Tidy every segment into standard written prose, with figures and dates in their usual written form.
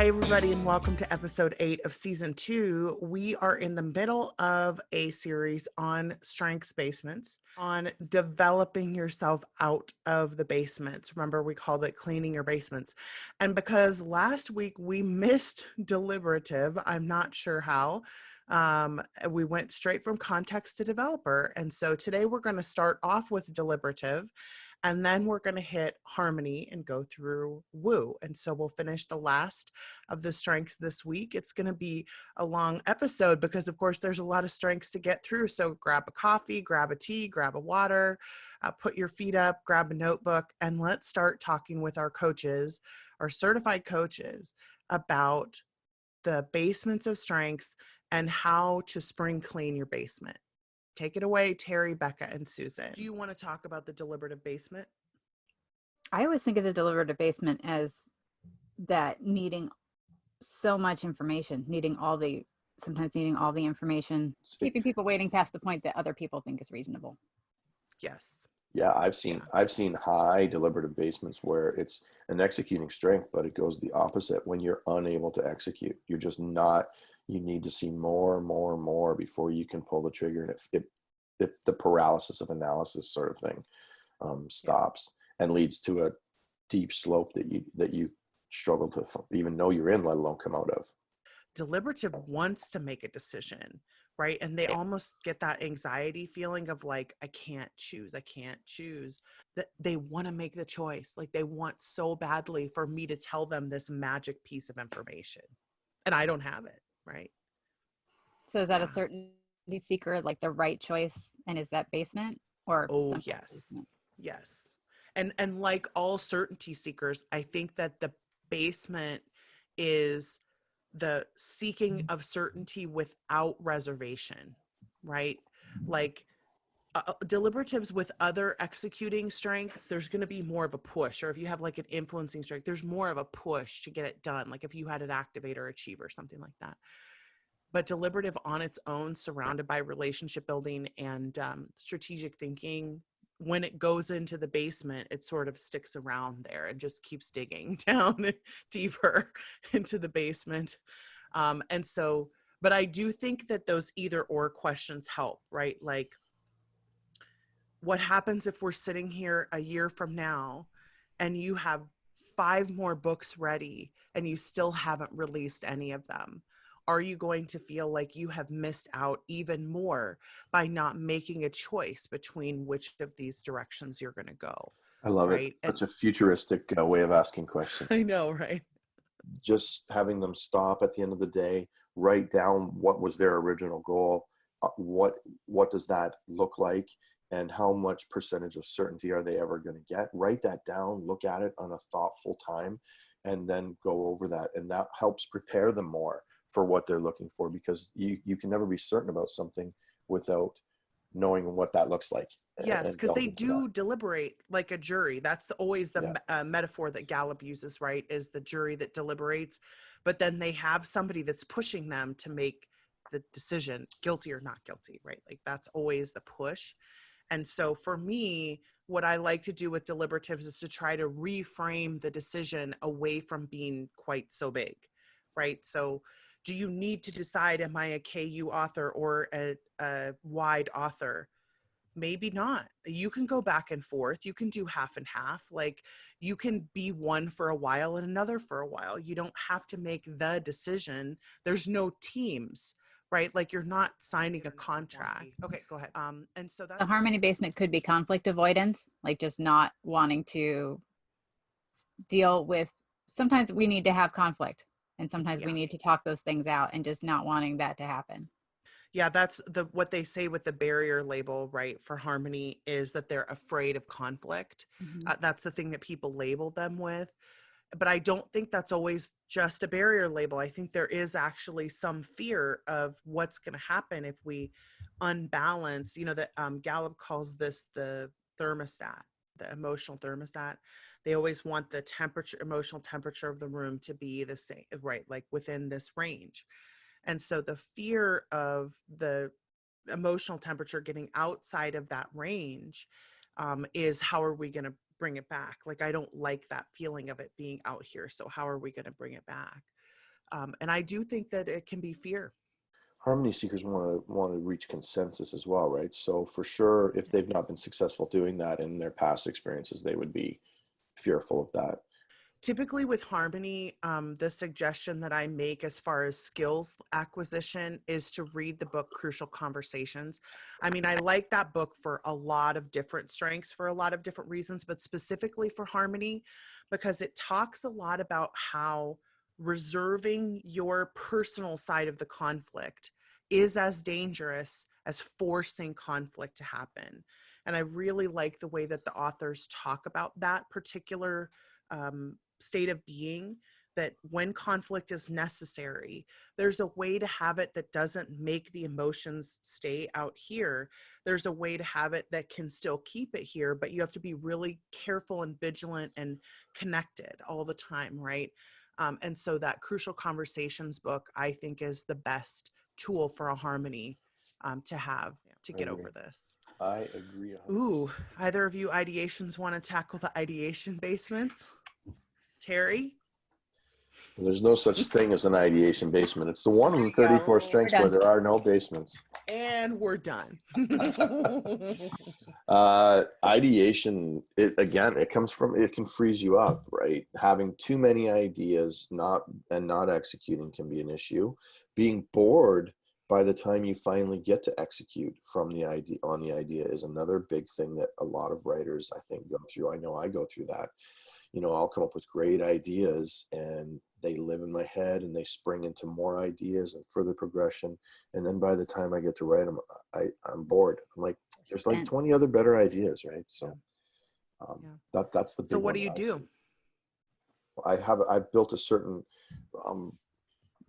Hi, everybody, and welcome to episode 8 of season 2. We are in the middle of a series on strengths basements, on developing yourself out of the basements. Remember, we called it cleaning your basements. And because last week we missed deliberative, I'm not sure how. We went straight from context to developer. And so today we're going to start off with deliberative. And then we're going to hit harmony and go through woo. And so we'll finish the last of the strengths this week. It's going to be a long episode because, of course, there's a lot of strengths to get through. So grab a coffee, grab a tea, grab a water, put your feet up, grab a notebook, and let's start talking with our coaches, our certified coaches, about the basements of strengths and how to spring clean your basement. Take it away, Terry, Becca, and Susan. Do you want to talk about the deliberative basement? I always think of the deliberative basement as that needing so much information, sometimes needing all the information, keeping people waiting past the point that other people think is reasonable. Yes. Yeah, I've seen high deliberative basements where it's an executing strength, but it goes the opposite when you're unable to execute. You're just not. You need to see more and more and more before you can pull the trigger, and if the paralysis of analysis sort of thing stops and leads to a deep slope that you struggle to even know you're in, let alone come out of. Deliberative wants to make a decision, right? And they almost get that anxiety feeling of like, I can't choose. That they want to make the choice. Like they want so badly for me to tell them this magic piece of information. And I don't have it, right? So is that a certainty seeker, like the right choice? And is that basement or? Oh, yes. Basement? Yes. And like all certainty seekers, I think that the basement is the seeking of certainty without reservation, right? Like deliberatives with other executing strengths, there's going to be more of a push. Or if you have like an influencing strength, there's more of a push to get it done. Like if you had an activate or achiever, something like that. But deliberative on its own, surrounded by relationship building and strategic thinking, when it goes into the basement, it sort of sticks around there and just keeps digging down deeper into the basement. And so, but I do think that those either or questions help, right? Like, what happens if we're sitting here a year from now and you have 5 more books ready and you still haven't released any of them? Are you going to feel like you have missed out even more by not making a choice between which of these directions you're going to go? I love it. Such a futuristic way of asking questions. I know, right? Just having them stop at the end of the day, write down what was their original goal, what does that look like, and how much percentage of certainty are they ever going to get. Write that down, look at it on a thoughtful time, and then go over that. And that helps prepare them more for what they're looking for, because you can never be certain about something without knowing what that looks like. Yes, because they do deliberate like a jury. That's always the metaphor that Gallup uses, right? Is the jury that deliberates, but then they have somebody that's pushing them to make the decision, guilty or not guilty, right? Like that's always the push. And so for me, what I like to do with deliberatives is to try to reframe the decision away from being quite so big, right? So do you need to decide, am I a KU author or a wide author? Maybe not. You can go back and forth. You can do half and half. Like you can be one for a while and another for a while. You don't have to make the decision. There's no teams, right? Like you're not signing a contract. Okay, go ahead. And so that's the harmony basement could be conflict avoidance, like just not wanting to deal with. Sometimes we need to have conflict. And sometimes we need to talk those things out and just not wanting that to happen. Yeah, that's what they say with the barrier label, right? For harmony is that they're afraid of conflict. Mm-hmm. That's the thing that people label them with. But I don't think that's always just a barrier label. I think there is actually some fear of what's going to happen if we unbalance, that Gallup calls this the thermostat, the emotional thermostat. They always want the emotional temperature of the room to be the same, right? Like within this range. And so the fear of the emotional temperature getting outside of that range is how are we going to bring it back? Like, I don't like that feeling of it being out here. So how are we going to bring it back? And I do think that it can be fear. Harmony seekers want to reach consensus as well, right? So for sure, if they've not been successful doing that in their past experiences, they would be fearful of that. Typically with harmony, the suggestion that I make as far as skills acquisition is to read the book Crucial Conversations. I mean, I like that book for a lot of different strengths, for a lot of different reasons, but specifically for harmony, because it talks a lot about how reserving your personal side of the conflict is as dangerous as forcing conflict to happen. And I really like the way that the authors talk about that particular state of being, that when conflict is necessary, there's a way to have it that doesn't make the emotions stay out here. There's a way to have it that can still keep it here, but you have to be really careful and vigilant and connected all the time, right? And so that Crucial Conversations book, I think, is the best tool for a harmony to have to get over this. I agree 100%. Ooh, either of you ideations want to tackle the ideation basements? Terry? There's no such thing as an ideation basement. It's the one of the 34 strengths where there are no basements. And we're done. Ideation, it comes from, it can freeze you up, right? Having too many ideas not executing can be an issue. Being bored by the time you finally get to execute from the idea is another big thing that a lot of writers, I think, go through. I know I go through that. I'll come up with great ideas and they live in my head and they spring into more ideas and further progression. And then by the time I get to write them, I'm bored. I'm like, there's like 20 other better ideas, right? So that's the big one. So what do you do? I've built a certain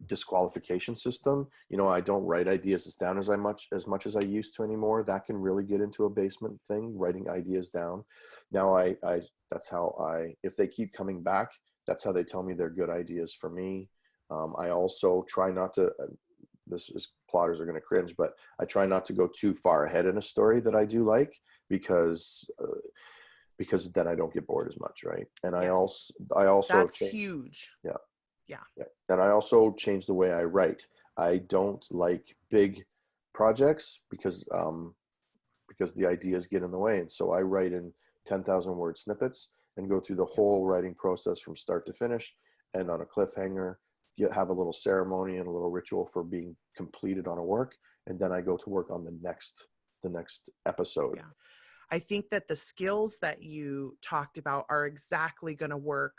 disqualification system. I don't write ideas down as much as I used to anymore. That can really get into a basement thing, writing ideas down. Now that's how if they keep coming back, that's how they tell me they're good ideas for me. I also try not to, plotters are going to cringe, but I try not to go too far ahead in a story that I do like, because then I don't get bored as much, right? And yes. I also that's huge. Yeah. And I also changed the way I write. I don't like big projects because the ideas get in the way. And so I write in 10,000 word snippets and go through the whole writing process from start to finish, and on a cliffhanger, you have a little ceremony and a little ritual for being completed on a work. And then I go to work on the next episode. Yeah. I think that the skills that you talked about are exactly going to work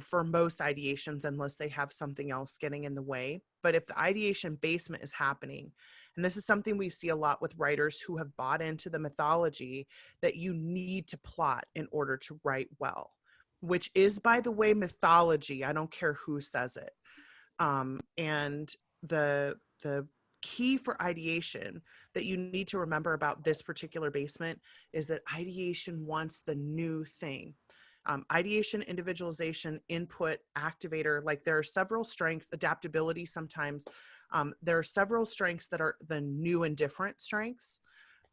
for most ideations, unless they have something else getting in the way. But if the ideation basement is happening, and this is something we see a lot with writers who have bought into the mythology that you need to plot in order to write well, which is, by the way, mythology. I don't care who says it. And the key for ideation that you need to remember about this particular basement is that ideation wants the new thing. Ideation, individualization, input, activator, like there are several strengths, adaptability sometimes. There are several strengths that are the new and different strengths.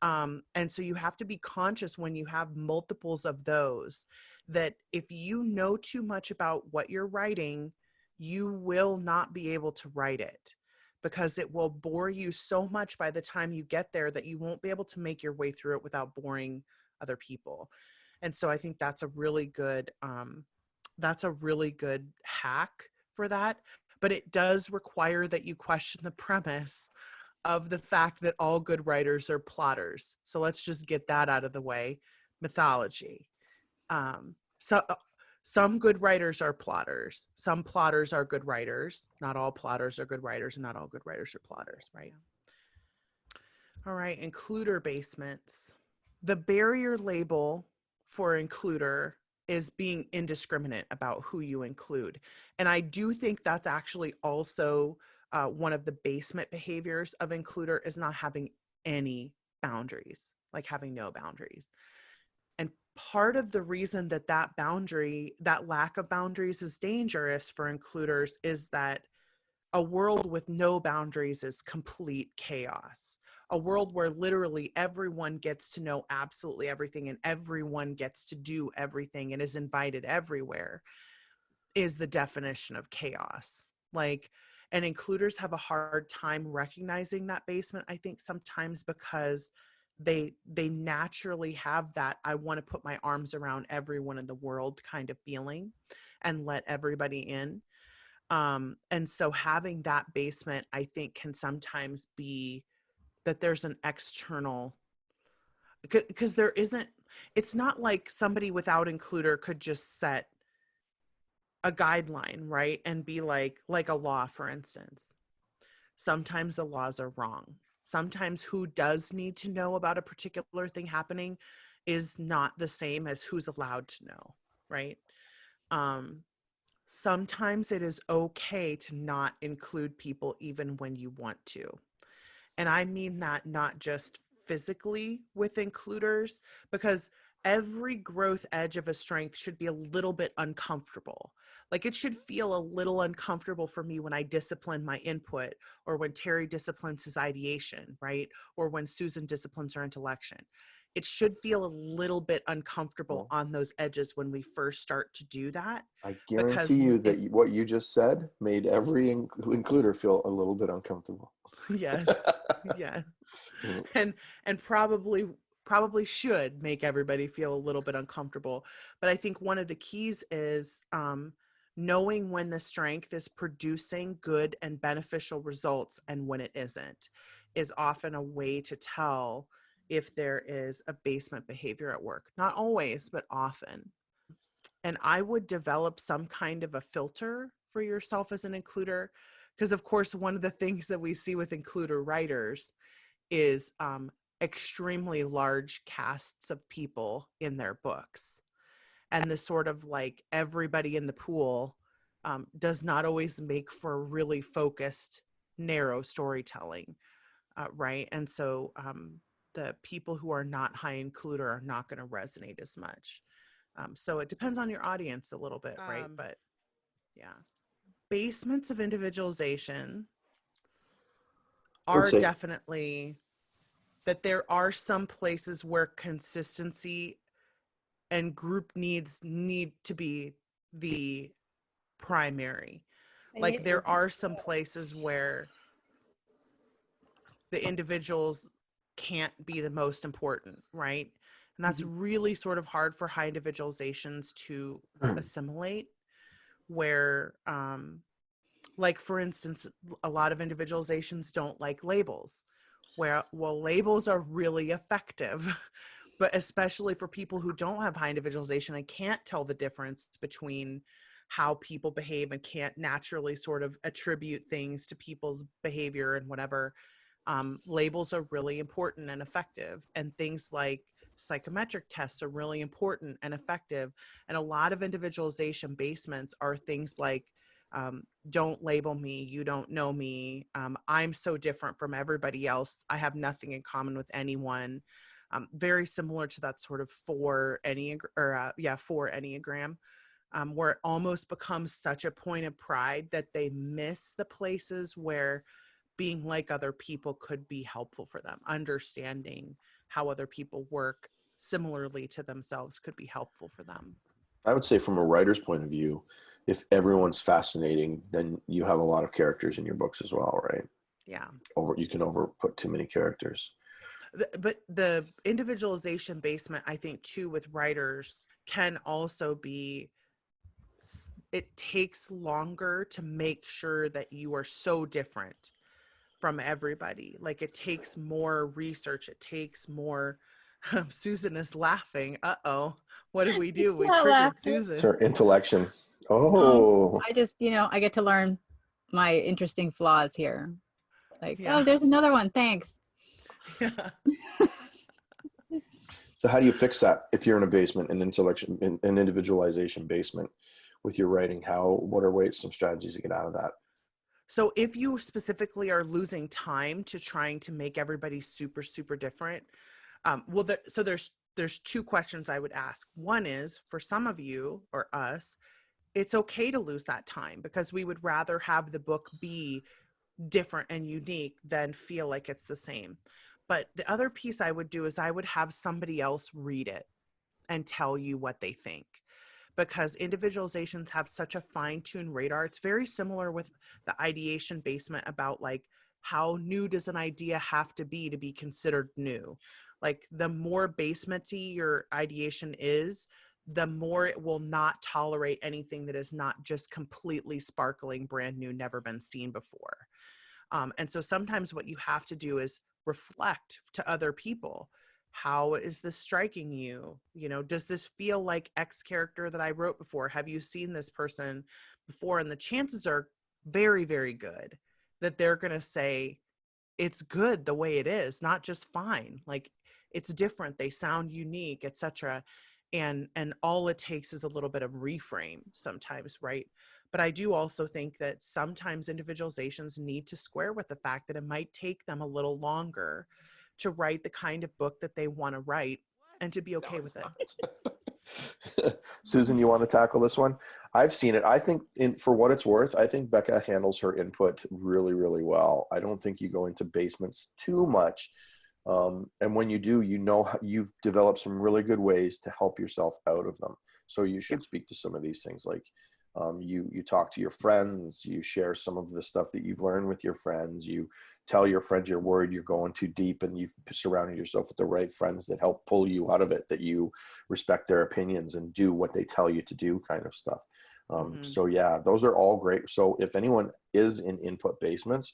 And so you have to be conscious when you have multiples of those, that if you know too much about what you're writing, you will not be able to write it, because it will bore you so much by the time you get there that you won't be able to make your way through it without boring other people. And so I think that's a really good hack for that. But it does require that you question the premise of the fact that all good writers are plotters. So let's just get that out of the way. Mythology. So some good writers are plotters. Some plotters are good writers. Not all plotters are good writers, and not all good writers are plotters, right? All right, includer basements. The barrier label for includer is being indiscriminate about who you include. And I do think that's actually also one of the basement behaviors of includer, is not having any boundaries, like having no boundaries. And part of the reason that that lack of boundaries is dangerous for includers is that a world with no boundaries is complete chaos. A world where literally everyone gets to know absolutely everything and everyone gets to do everything and is invited everywhere is the definition of chaos. Like, and includers have a hard time recognizing that basement, I think sometimes because they naturally have that I want to put my arms around everyone in the world kind of feeling and let everybody in. And so having that basement, I think, can sometimes be that there's an external, because there isn't, it's not like somebody without includer could just set a guideline, right? And be like a law, for instance. Sometimes the laws are wrong. Sometimes who does need to know about a particular thing happening is not the same as who's allowed to know, right? Sometimes it is okay to not include people even when you want to. And I mean that not just physically with includers, because every growth edge of a strength should be a little bit uncomfortable. Like it should feel a little uncomfortable for me when I discipline my input, or when Terry disciplines his ideation, right? Or when Susan disciplines her intellection. It should feel a little bit uncomfortable on those edges when we first start to do that. I Because guarantee you that what you just said made every includer feel a little bit uncomfortable. yes, yeah. And probably should make everybody feel a little bit uncomfortable. But I think one of the keys is knowing when the strength is producing good and beneficial results and when it isn't, is often a way to tell if there is a basement behavior at work. Not always, but often. And I would develop some kind of a filter for yourself as an includer, because of course one of the things that we see with includer writers is extremely large casts of people in their books. And the sort of like everybody in the pool does not always make for really focused, narrow storytelling, right? And so the people who are not high includer are not going to resonate as much. So it depends on your audience a little bit, right? But yeah. Basements of individualization are definitely that there are some places where consistency and group needs need to be the primary. Like there are some places where the individuals can't be the most important, right? And that's really sort of hard for high individualizations to assimilate, where like for instance, a lot of individualizations don't like labels, where, well, labels are really effective. But especially for people who don't have high individualization and can't tell the difference between how people behave and can't naturally sort of attribute things to people's behavior and whatever, labels are really important and effective. And things like psychometric tests are really important and effective. And a lot of individualization basements are things like, don't label me, you don't know me, I'm so different from everybody else, I have nothing in common with anyone. Very similar to that sort of 4 Enneagram, where it almost becomes such a point of pride that they miss the places where being like other people could be helpful for them. Understanding how other people work similarly to themselves could be helpful for them. I would say from a writer's point of view, if everyone's fascinating, then you have a lot of characters in your books as well, right? Yeah. You can overput too many characters. But the individualization basement, I think too, with writers can also be, it takes longer to make sure that you are so different from everybody. Like it takes more research. It takes more. Susan is laughing. Uh-oh. What did we do? We triggered laughter. Susan. Sir, intellection. Oh. I just, I get to learn my interesting flaws here. Like, Yeah. oh, there's another one. Thanks. Yeah. So how do you fix that if you're in a basement, an individualization basement with your writing? What are some strategies to get out of that? So if you specifically are losing time to trying to make everybody super, super different, so there's 2 questions I would ask. One is, for some of you or us, it's okay to lose that time, because we would rather have the book be different and unique than feel like it's the same. But the other piece I would do is I would have somebody else read it and tell you what they think. because individualizations have such a fine-tuned radar. It's very similar with the ideation basement about like how new does an idea have to be considered new. Like the more basementy your ideation is, the more it will not tolerate anything that is not just completely sparkling, brand new, never been seen before. And so sometimes what you have to do is reflect to other people. How is this striking you? You know, does this feel like X character that I wrote before? Have you seen this person before? And the chances are very, very good that they're going to say, it's good the way it is, not just fine. Like it's different. They sound unique, etc. And all it takes is a little bit of reframe sometimes, right? But I do also think that sometimes individualizations need to square with the fact that it might take them a little longer to write the kind of book that they want to write and to be okay with it. Susan, you want to tackle this one? I've seen it. I think for what it's worth, I think Becca handles her input really, really well. I don't think you go into basements too much. And when you do, you know, you've developed some really good ways to help yourself out of them. So you should speak to some of these things, like you talk to your friends, you share some of the stuff that you've learned with your friends, you tell your friends you're worried you're going too deep, and you've surrounded yourself with the right friends that help pull you out of it, that you respect their opinions and do what they tell you to do, kind of stuff. So yeah, those are all great. So if anyone is in input basements,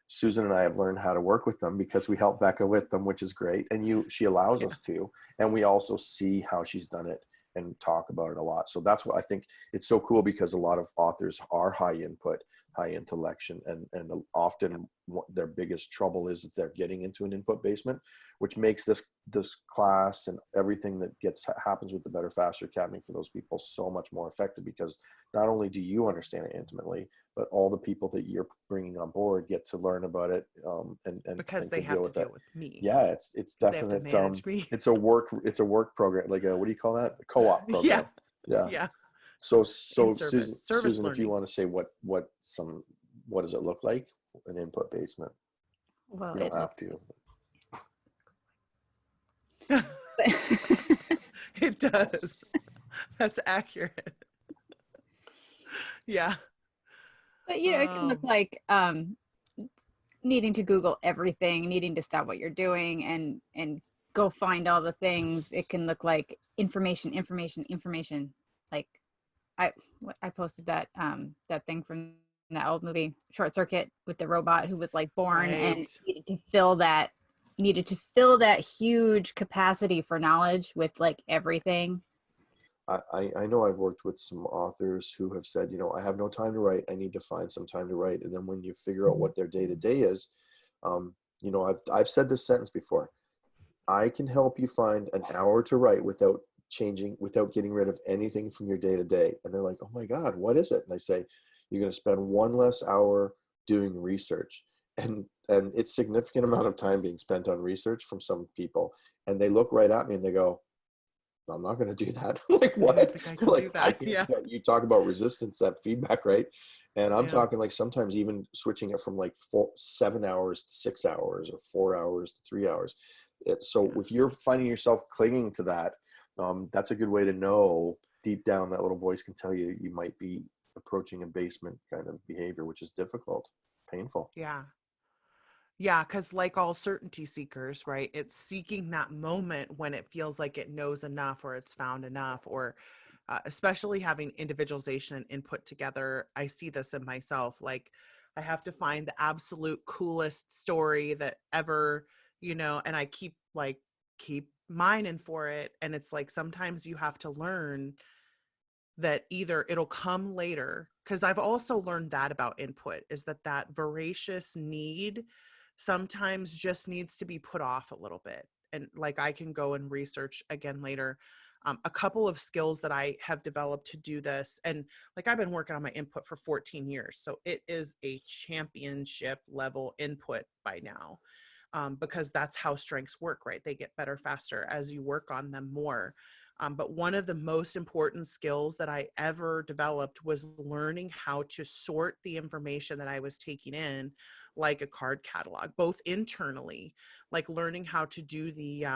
Susan and I have learned how to work with them because we help Becca with them, which is great. And she allows us to, and we also see how she's done it and talk about it a lot. So that's what I think it's so cool, because a lot of authors are high input, high intellection, and often their biggest trouble is that they're getting into an input basement, which makes this class and everything that happens with the Better Faster Academy for those people so much more effective, because not only do you understand it intimately, but all the people that you're bringing on board get to learn about it, and because and they have to deal with me. Yeah, it's definitely it's a work program, like what do you call that? A co-op program. Yeah. So Susan, if you want to say what does it look like, an input basement? Well, You don't have to. It does. That's accurate. Yeah. But it can look like needing to Google everything, needing to stop what you're doing and go find all the things. It can look like information. Like I posted that thing from that old movie Short Circuit with the robot who was like born and needed to fill that huge capacity for knowledge with like everything. I know I've worked with some authors who have said, I have no time to write. I need to find some time to write. And then when you figure out what their day-to-day is, I've said this sentence before. I can help you find an hour to write without getting rid of anything from your day-to-day. And they're like, oh my God, what is it? And I say, you're going to spend one less hour doing research. And it's significant amount of time being spent on research from some people. And they look right at me and they go, I'm not going to do that. Like, what? I think I can do that. Yeah. You talk about resistance, that feedback, right? And I'm talking like sometimes even switching it from like 7 hours to 6 hours, or 4 hours to 3 hours. So if you're finding yourself clinging to that, that's a good way to know deep down that little voice can tell you you might be approaching a basement kind of behavior, which is difficult, painful. Yeah. Yeah, because like all certainty seekers, right? It's seeking that moment when it feels like it knows enough or it's found enough, or especially having individualization and input together. I see this in myself. Like I have to find the absolute coolest story that ever, and I keep mining for it. And it's like sometimes you have to learn that either it'll come later, because I've also learned that about input is that voracious need sometimes just needs to be put off a little bit. And like I can go and research again later. A couple of skills that I have developed to do this, and like I've been working on my input for 14 years, so it is a championship level input by now, because that's how strengths work, right? They get better faster as you work on them more. But one of the most important skills that I ever developed was learning how to sort the information that I was taking in, like a card catalog, both internally, like learning how to do the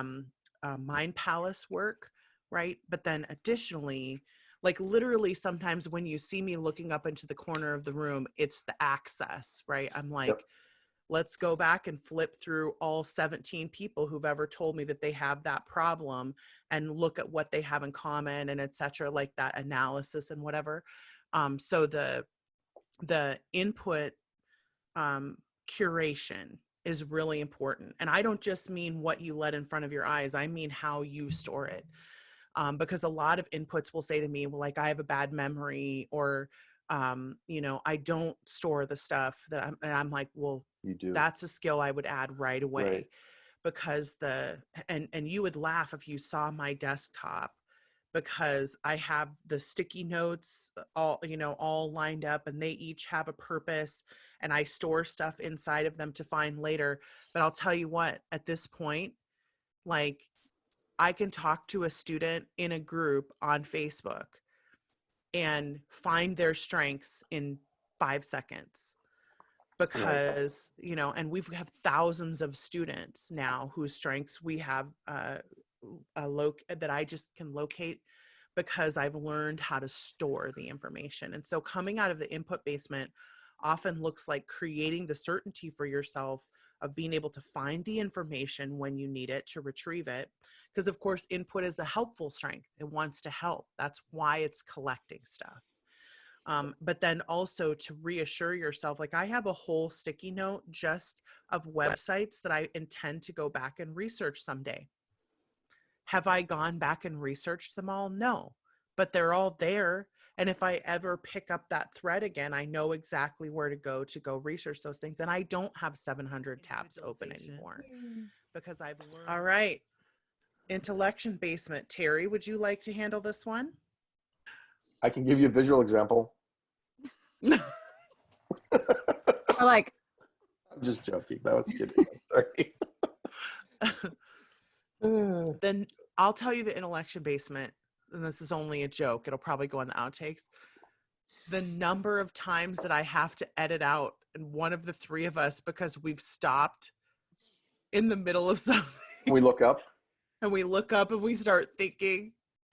Mind Palace work, right? But then additionally, like literally sometimes when you see me looking up into the corner of the room, it's the access, right? I'm like, Yep. let's go back and flip through all 17 people who've ever told me that they have that problem and look at what they have in common and et cetera, like that analysis and whatever. So the input curation is really important. And I don't just mean what you let in front of your eyes, I mean how you store it. Because a lot of inputs will say to me, well, like I have a bad memory, or, you know, I don't store the stuff that I'm like, well, You do. that's a skill I would add right away. Right. Because and you would laugh if you saw my desktop, because I have the sticky notes all, you know, all lined up, and they each have a purpose, and I store stuff inside of them to find later. But I'll tell you what, at this point, like I can talk to a student in a group on Facebook and find their strengths in 5 seconds, because, you know, and we have thousands of students now whose strengths we have that I just can locate because I've learned how to store the information. And so coming out of the input basement often looks like creating the certainty for yourself of being able to find the information when you need it to retrieve it. Because of course, input is a helpful strength. It wants to help. That's why it's collecting stuff. But then also to reassure yourself, like I have a whole sticky note just of websites that I intend to go back and research someday. Have I gone back and researched them all? No, but they're all there. And if I ever pick up that thread again, I know exactly where to go research those things. And I don't have 700 tabs open anymore because I've learned. All right. Intellection basement. Terry, would you like to handle this one? I can give you a visual example. Or like, I'm just joking. That was kidding. I'm sorry. Then I'll tell you the intellection basement, and this is only a joke. It'll probably go in the outtakes. The number of times that I have to edit out, and one of the three of us, because we've stopped in the middle of something. We look up. And we look up and we start thinking,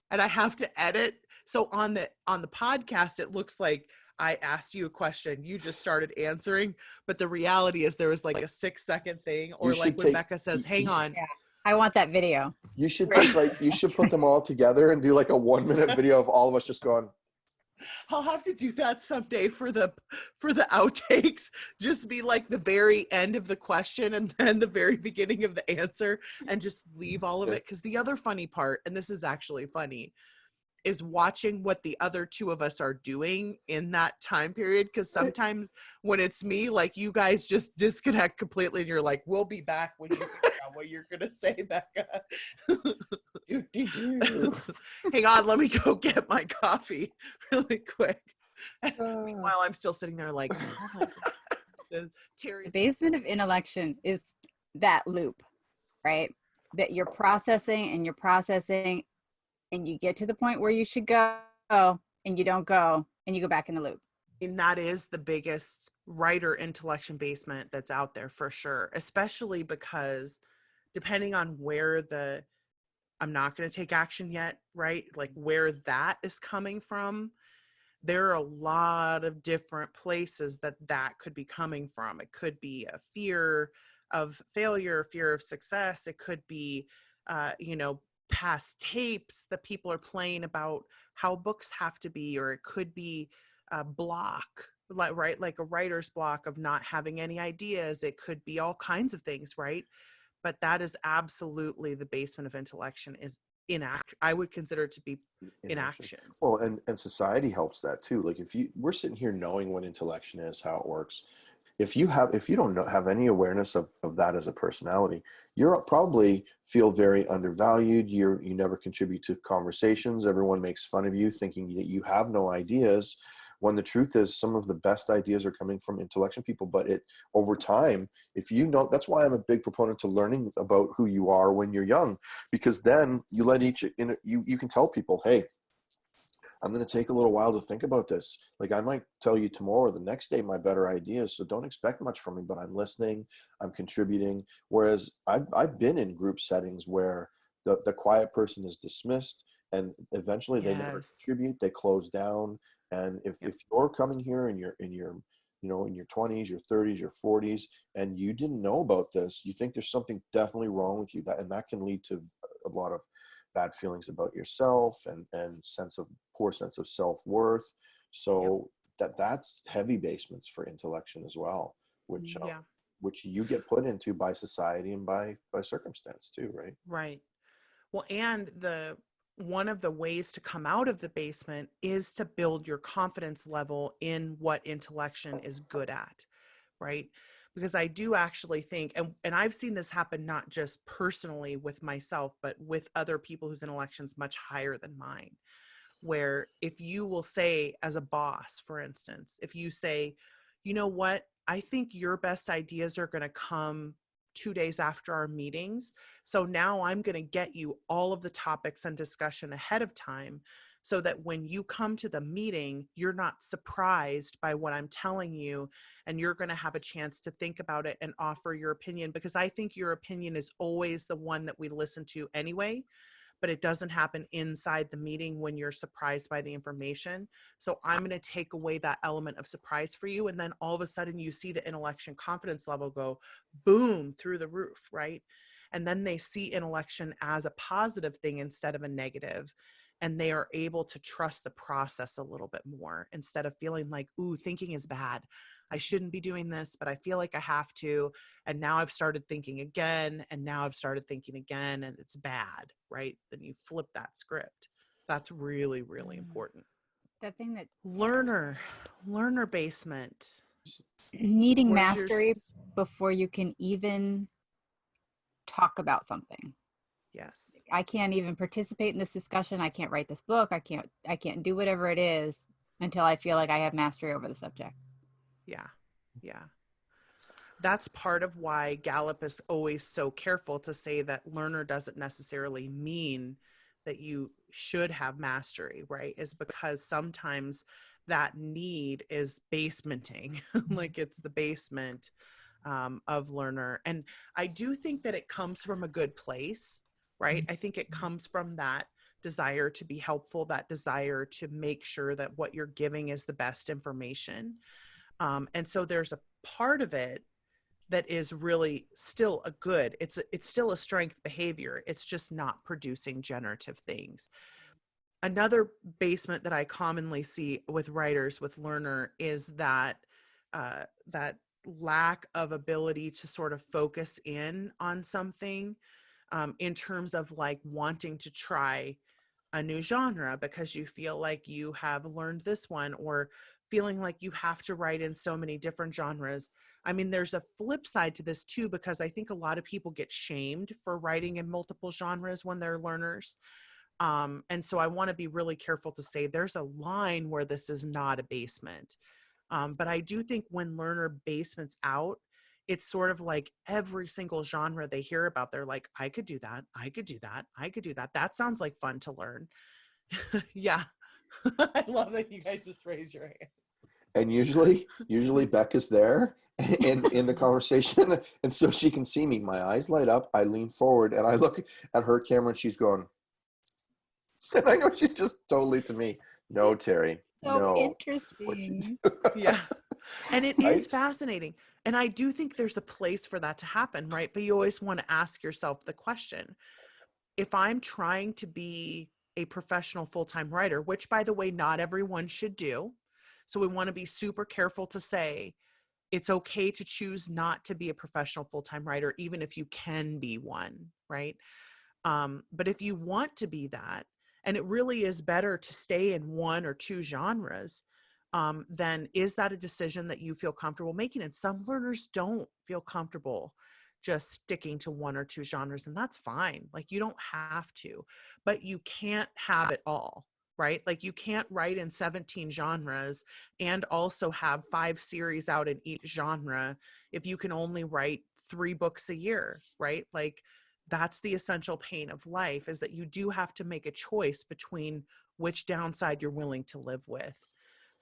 and I have to edit. So on the podcast, it looks like I asked you a question, you just started answering, but the reality is there was like a 6-second thing, or like when Becca says, hang on. yeah, I want that video. You should take you should put them all together and do like a 1-minute video of all of us just going. I'll have to do that someday for the outtakes. Just be like the very end of the question and then the very beginning of the answer, and just leave all of it. Because the other funny part, and this is actually funny, is watching what the other two of us are doing in that time period. Because sometimes when it's me, like you guys just disconnect completely and you're like, we'll be back when you figure out what you're gonna say, Becca. Hang on, let me go get my coffee really quick. Meanwhile, I'm still sitting there like, oh my God. The basement of intellection is that loop, right? That you're processing and you're processing, and you get to the point where you should go and you don't go, and you go back in the loop. And that is the biggest writer intellection basement that's out there for sure, especially because depending on where I'm not going to take action yet, right? Like where that is coming from, there are a lot of different places that could be coming from. It could be a fear of failure, fear of success. It could be, you know, past tapes that people are playing about how books have to be, or it could be a block, right? Like a writer's block of not having any ideas. It could be all kinds of things, right? But that is absolutely the basement of intellection, is inaction. I would consider it to be inaction. Well, and society helps that too. Like we're sitting here knowing what intellection is, how it works. If you don't have any awareness of that as a personality, you're probably feel very undervalued. You never contribute to conversations. Everyone makes fun of you, thinking that you have no ideas, when the truth is some of the best ideas are coming from intellection people. But over time, if you know, that's why I'm a big proponent to learning about who you are when you're young, because then you let you can tell people, hey, I'm going to take a little while to think about this. Like I might tell you tomorrow or the next day my better ideas. So don't expect much from me, but I'm listening, I'm contributing. Whereas I've been in group settings where the quiet person is dismissed and eventually they never Yes. contribute, they close down. And if you're coming here in your in your 20s, your 30s, your 40s, and you didn't know about this, you think there's something definitely wrong with you, and that can lead to a lot of bad feelings about yourself, and poor sense of self-worth. So that's heavy basements for intellection as well, which Yeah. which you get put into by society and by circumstance too, right? Right. Well, and one of the ways to come out of the basement is to build your confidence level in what intellection is good at, right? Because I do actually think, and I've seen this happen not just personally with myself, but with other people whose intellection's much higher than mine, where if you will say, as a boss, for instance, if you say, you know what, I think your best ideas are going to come 2 days after our meetings. So now I'm going to get you all of the topics and discussion ahead of time so that when you come to the meeting, you're not surprised by what I'm telling you, and you're going to have a chance to think about it and offer your opinion, because I think your opinion is always the one that we listen to anyway, but it doesn't happen inside the meeting when you're surprised by the information. So I'm going to take away that element of surprise for you. And then all of a sudden you see the intellection confidence level go boom through the roof, right? And then they see intellection as a positive thing instead of a negative. And they are able to trust the process a little bit more instead of feeling like, ooh, thinking is bad. I shouldn't be doing this, but I feel like I have to. And now I've started thinking again, and now I've started thinking again, and it's bad, right? Then you flip that script. That's really, really important. That thing that Learner basement. needing Where's your, mastery before you can even talk about something. yes. I can't even participate in this discussion. I can't write this book. I can't do whatever it is until I feel like I have mastery over the subject. Yeah. Yeah. That's part of why Gallup is always so careful to say that learner doesn't necessarily mean that you should have mastery, right? Is because sometimes that need is basementing, like it's the basement of learner. And I do think that it comes from a good place, right? I think it comes from that desire to be helpful, that desire to make sure that what you're giving is the best information. And so there's a part of it that is really still a good, it's still a strength behavior. It's just not producing generative things. Another basement that I commonly see with writers with learner is that that lack of ability to sort of focus in on something, in terms of like wanting to try a new genre because you feel like you have learned this one, or feeling like you have to write in so many different genres. I mean, there's a flip side to this too, because I think a lot of people get shamed for writing in multiple genres when they're learners. And so I want to be really careful to say there's a line where this is not a basement. But I do think when learner basements out, it's sort of like every single genre they hear about, they're like, I could do that. I could do that. I could do that. That sounds like fun to learn. Yeah. I love that you guys just raise your hand. And usually Beck is there in the conversation, and so she can see me. My eyes light up. I lean forward and I look at her camera, and she's going, and I know she's just totally to me. No, Terry. So No. interesting. Yeah. And it Right? is fascinating. And I do think there's a place for that to happen, right? But you always want to ask yourself the question, if I'm trying to be a professional full-time writer, which by the way, not everyone should do. So we want to be super careful to say it's okay to choose not to be a professional full-time writer, even if you can be one, right? But if you want to be that, and it really is better to stay in one or two genres, then is that a decision that you feel comfortable making? And some learners don't feel comfortable just sticking to one or two genres, and that's fine. Like, you don't have to, but you can't have it all, right? Like, you can't write in 17 genres and also have 5 series out in each genre if you can only write 3 books a year, right? Like, that's the essential pain of life, is that you do have to make a choice between which downside you're willing to live with.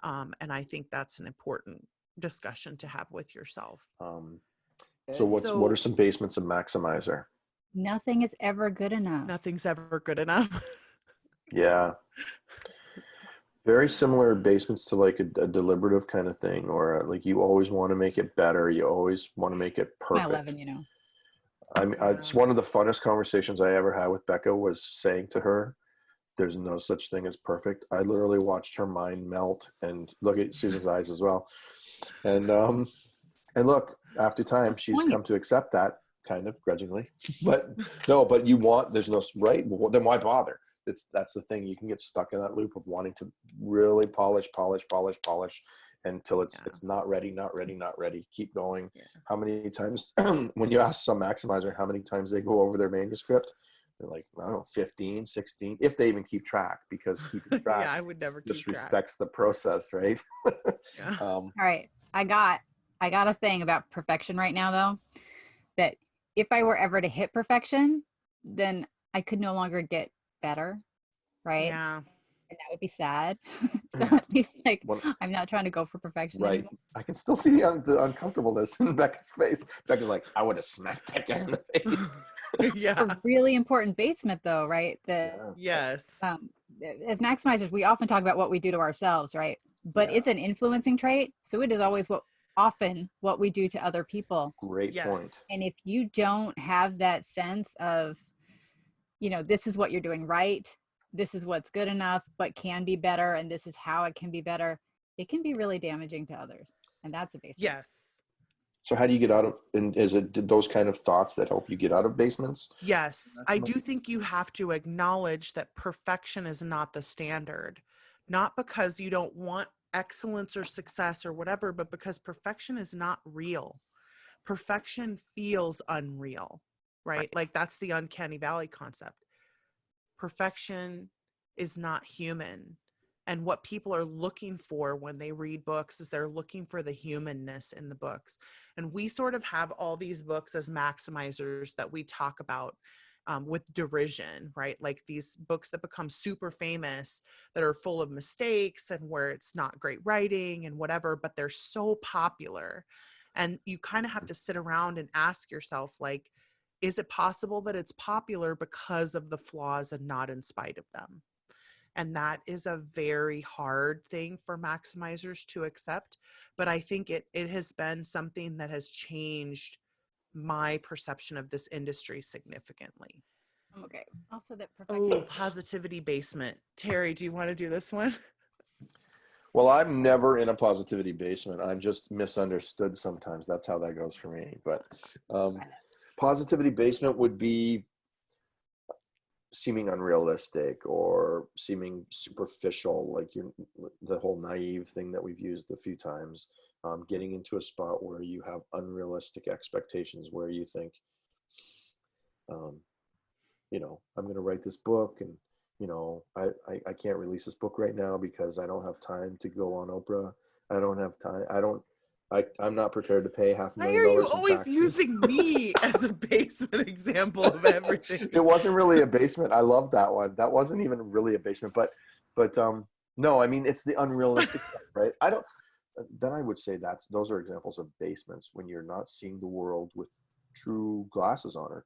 And I think that's an important discussion to have with yourself. So what So are some basements of Maximizer? Nothing is ever good enough. nothing's ever good enough. Yeah. Very similar basements to like a deliberative kind of thing, or like you always want to make it better. You always want to make it My perfect. 11, you know. I mean, it's one of the funnest conversations I ever had with Becca was saying to her, there's no such thing as perfect. I literally watched her mind melt and look at Susan's eyes as well. And look, after time, she's come to accept that kind of grudgingly, but no, but you want, there's no right. Well, then why bother? That's the thing. You can get stuck in that loop of wanting to really polish until it's not ready. Keep going. Yeah. How many times when you ask some maximizer how many times they go over their manuscript, they're like, I don't know, 15, 16, if they even keep track, because keeping track Yeah, I would never keep just track. respects the process, right? Yeah. All right. I got a thing about perfection right now, though, that if I were ever to hit perfection, then I could no longer get better, right? Yeah. And that would be sad. So at least like One, I'm not trying to go for perfection right. anymore. I can still see the uncomfortableness in Becca's face. Becca's like, I would have smacked that guy in the face. Yeah. A really important basement, though, right? That Yeah. Yes. as maximizers, we often talk about what we do to ourselves, right? But Yeah. it's an influencing trait, so it is always what we do to other people. Great point. Yes. And if you don't have that sense of, this is what you're doing right, this is what's good enough, but can be better, and this is how it can be better, it can be really damaging to others. And that's a basement. Yes. So how do you get out of, and is it those kind of thoughts that help you get out of basements? Yes. I do think you have to acknowledge that perfection is not the standard, not because you don't want excellence or success or whatever, but because perfection is not real. Perfection feels unreal, right? Like that's the uncanny valley concept. Perfection is not human. And what people are looking for when they read books is they're looking for the humanness in the books. And we sort of have all these books as maximizers that we talk about with derision, right? Like these books that become super famous that are full of mistakes and where it's not great writing and whatever, but they're so popular. And you kind of have to sit around and ask yourself, like, is it possible that it's popular because of the flaws and not in spite of them? And that is a very hard thing for maximizers to accept. But I think it has been something that has changed my perception of this industry significantly. Okay. Also that perfection. Oh, positivity basement. Terry, do you want to do this one? Well, I'm never in a positivity basement. I'm just misunderstood sometimes. That's how that goes for me. But positivity basement would be seeming unrealistic or seeming superficial, like the whole naive thing that we've used a few times. Getting into a spot where you have unrealistic expectations, where you think, I'm going to write this book, and I can't release this book right now because I don't have time to go on Oprah. I don't have time. I'm not prepared to pay $500,000 Why are you in always taxes. using me as a basement example of everything? It wasn't really a basement. I love that one. That wasn't even really a basement, but no, I mean, it's the unrealistic stuff, right? Then I would say those are examples of basements when you're not seeing the world with true glasses on, or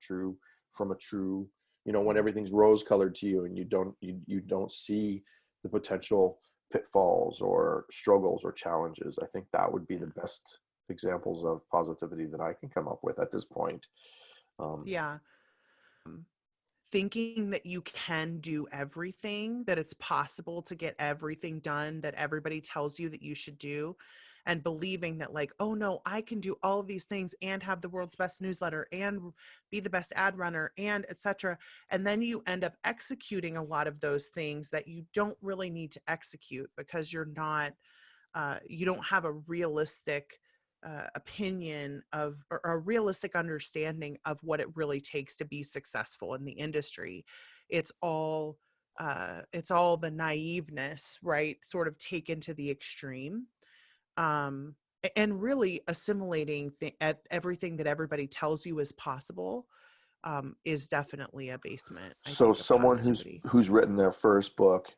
from a true, when everything's rose colored to you and you don't see the potential pitfalls or struggles or challenges. I think that would be the best examples of positivity that I can come up with at this point. Yeah. Thinking that you can do everything, that it's possible to get everything done that everybody tells you that you should do, and believing that, like, oh no, I can do all of these things and have the world's best newsletter and be the best ad runner and etc. And then you end up executing a lot of those things that you don't really need to execute because you're not, you don't have a realistic opinion of, or a realistic understanding of what it really takes to be successful in the industry. It's all the naiveness, right? Sort of taken to the extreme, and really assimilating everything that everybody tells you is possible, is definitely a basement. So someone who's written their first book,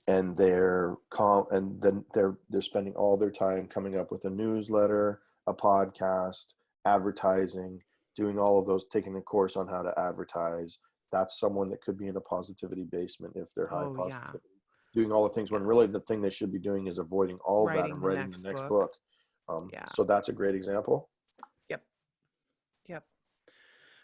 and then they're spending all their time coming up with a newsletter, a podcast, advertising, doing all of those, taking a course on how to advertise, that's someone that could be in a positivity basement if they're high Oh yeah. positivity, doing all the things when Yeah. really the thing they should be doing is avoiding all of that Writing and the writing next the next book. book. Yeah. So that's a great example. Yep. Yep.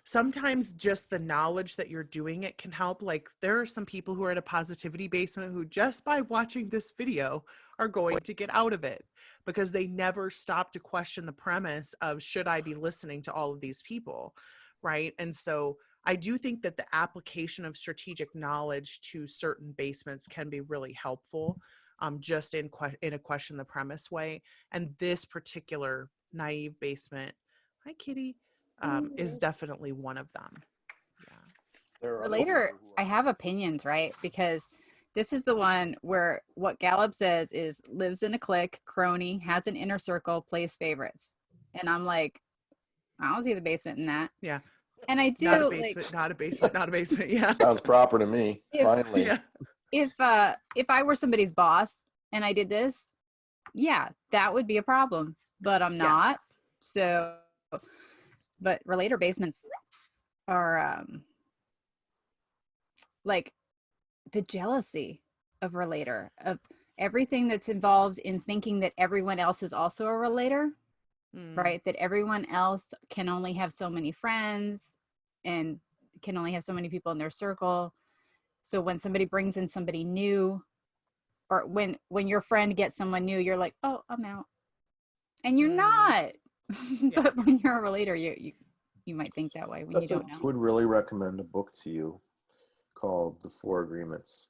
Sometimes just the knowledge that you're doing it can help. Like there are some people who are at a positivity basement who just by watching this video are going to get out of it because they never stop to question the premise of should I be listening to all of these people, right? And so I do think that the application of strategic knowledge to certain basements can be really helpful, just in a question the premise way. And this particular naive basement, hi Kitty, is definitely one of them. Yeah. There are other Relator, people who I have opinions, right? Because this is the one where what Gallup says is lives in a clique, crony, has an inner circle, plays favorites. And I'm like, I don't see the basement in that. Yeah. And I Not a do like basement, not a basement, not a basement. Yeah. sounds proper to me. If- Finally. Yeah. if I were somebody's boss and I did this, yeah, that would be a problem. But I'm not. Yes. So but relator basements are like the jealousy of relator, of everything that's involved in thinking that everyone else is also a relator, right? That everyone else can only have so many friends and can only have so many people in their circle. So when somebody brings in somebody new, or when your friend gets someone new, you're like, oh, I'm out. And you're not. Yeah. But when you're a relator, you might think that way when you don't I know. would really recommend a book to you called The Four Agreements.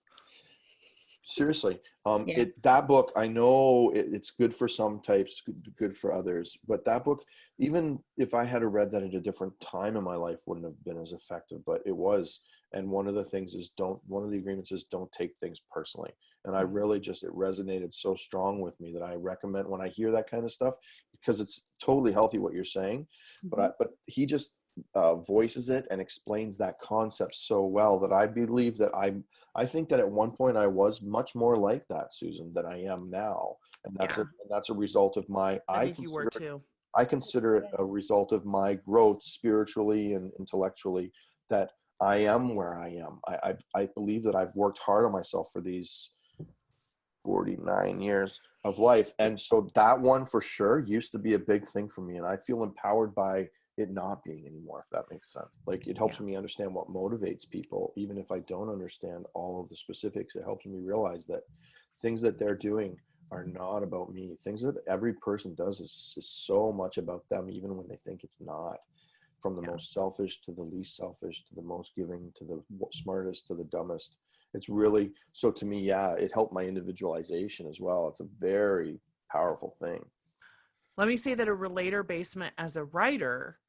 Seriously, Yeah. that book, I know it's good for some types, good for others, but that book, even if I had read that at a different time in my life, wouldn't have been as effective, but it was. And one of the things is one of the agreements is don't take things personally. And I really it resonated so strong with me that I recommend when I hear that kind of stuff, because it's totally healthy what you're saying, but he just voices it and explains that concept so well that I believe that I think that at one point I was much more like that, Susan, than I am now. And that's a result of I think you were too. I consider it a result of my growth spiritually and intellectually, that I am where I am. I believe that I've worked hard on myself for these 49 years of life. And so that one for sure used to be a big thing for me. And I feel empowered by it not being anymore, if that makes sense. Like it helps me understand what motivates people, even if I don't understand all of the specifics. It helps me realize that things that they're doing are not about me. Things that every person does is so much about them, even when they think it's not. From the most selfish to the least selfish, to the most giving, to the smartest, to the dumbest. It's really, so to me, it helped my individualization as well. It's a very powerful thing. Let me say that a relator basement as a writer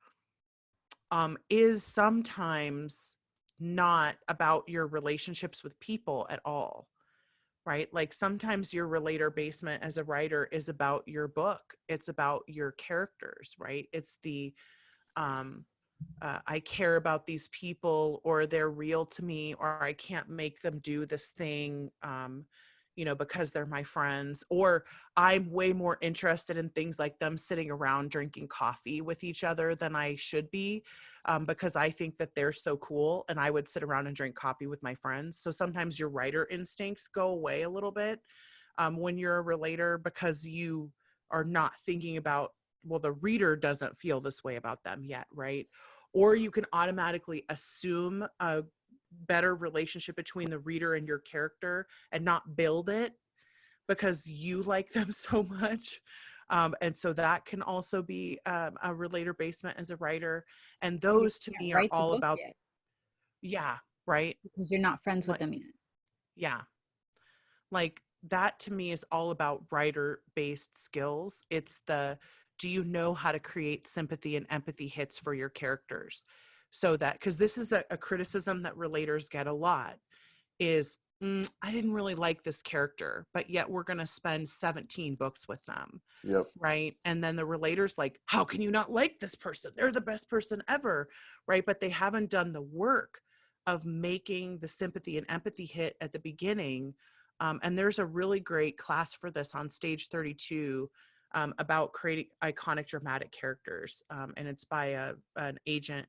is sometimes not about your relationships with people at all, right? Like sometimes your relator basement as a writer is about your book. It's about your characters, right? It's the I care about these people, or they're real to me, or I can't make them do this thing, because they're my friends, or I'm way more interested in things like them sitting around drinking coffee with each other than I should be, because I think that they're so cool and I would sit around and drink coffee with my friends. So sometimes your writer instincts go away a little bit when you're a relator, because you are not thinking about, well, the reader doesn't feel this way about them yet, right? Or you can automatically assume a better relationship between the reader and your character and not build it because you like them so much. And so that can also be a relator basement as a writer. And those to me are Write the all book about, yet right? because you're not friends with Like, them yet. yeah. Like that to me is all about writer based skills. It's do you know how to create sympathy and empathy hits for your characters? So that, because this is a criticism that relators get a lot, is I didn't really like this character, but yet we're going to spend 17 books with them. Yep. Right. And then the relator's like, how can you not like this person? They're the best person ever. Right. But they haven't done the work of making the sympathy and empathy hit at the beginning. And there's a really great class for this on Stage 32 about creating iconic dramatic characters. And it's by a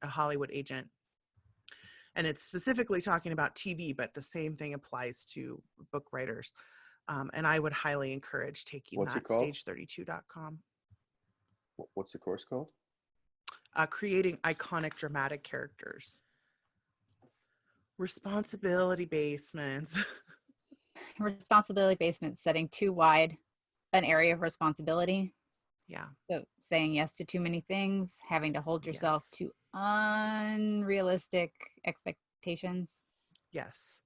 Hollywood agent. and it's specifically talking about TV, but the same thing applies to book writers. And I would highly encourage taking What's it that, called? stage32.com. What's the course called? Creating iconic dramatic characters. Responsibility basements. Responsibility basement, setting too wide an area of responsibility. Yeah. So saying yes to too many things, having to hold yourself Yes. to unrealistic expectations. Yes.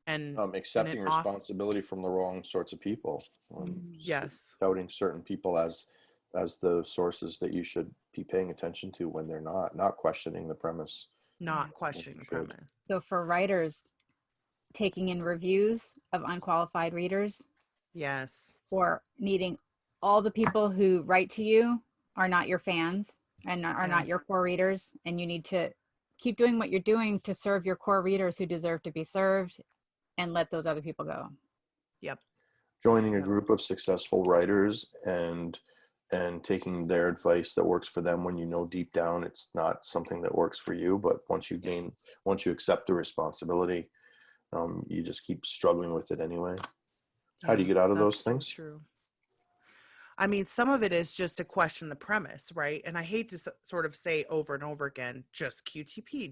And Accepting it off. responsibility from the wrong sorts of people. Yes. Doubting certain people as the sources that you should be paying attention to when they're not questioning the premise. Not questioning the premise. So for writers, taking in reviews of unqualified readers, Yes. or needing all the people who write to you are not your fans and are not your core readers, and you need to keep doing what you're doing to serve your core readers who deserve to be served, and let those other people go. Yep. Joining a group of successful writers and taking their advice that works for them when you know deep down it's not something that works for you, but once you accept the responsibility, you just keep struggling with it anyway. How do you get out of those things? So true. I mean, some of it is just to question the premise, right? And I hate to sort of say over and over again, just QTP,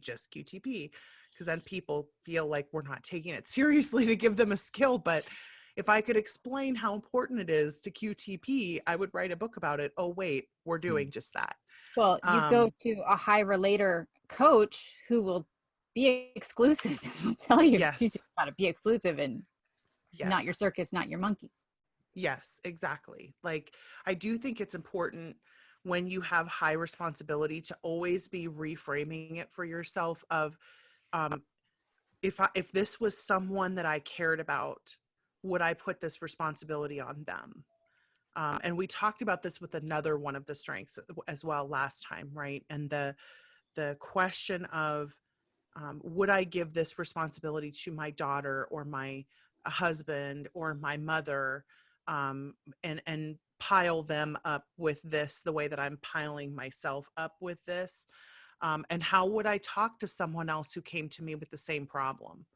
because then people feel like we're not taking it seriously to give them a skill. But if I could explain how important it is to QTP, I would write a book about it. Oh, wait, we're doing just that. Well, you go to a high relator coach who will be exclusive and will tell you Yes. how to be exclusive and not your circus, not your monkeys. Yes, exactly. Like, I do think it's important when you have high responsibility to always be reframing it for yourself of, if this was someone that I cared about, would I put this responsibility on them? And we talked about this with another one of the strengths as well last time, right? And the question of, would I give this responsibility to my daughter or my husband or my mother, and pile them up with this the way that I'm piling myself up with this? And how would I talk to someone else who came to me with the same problem,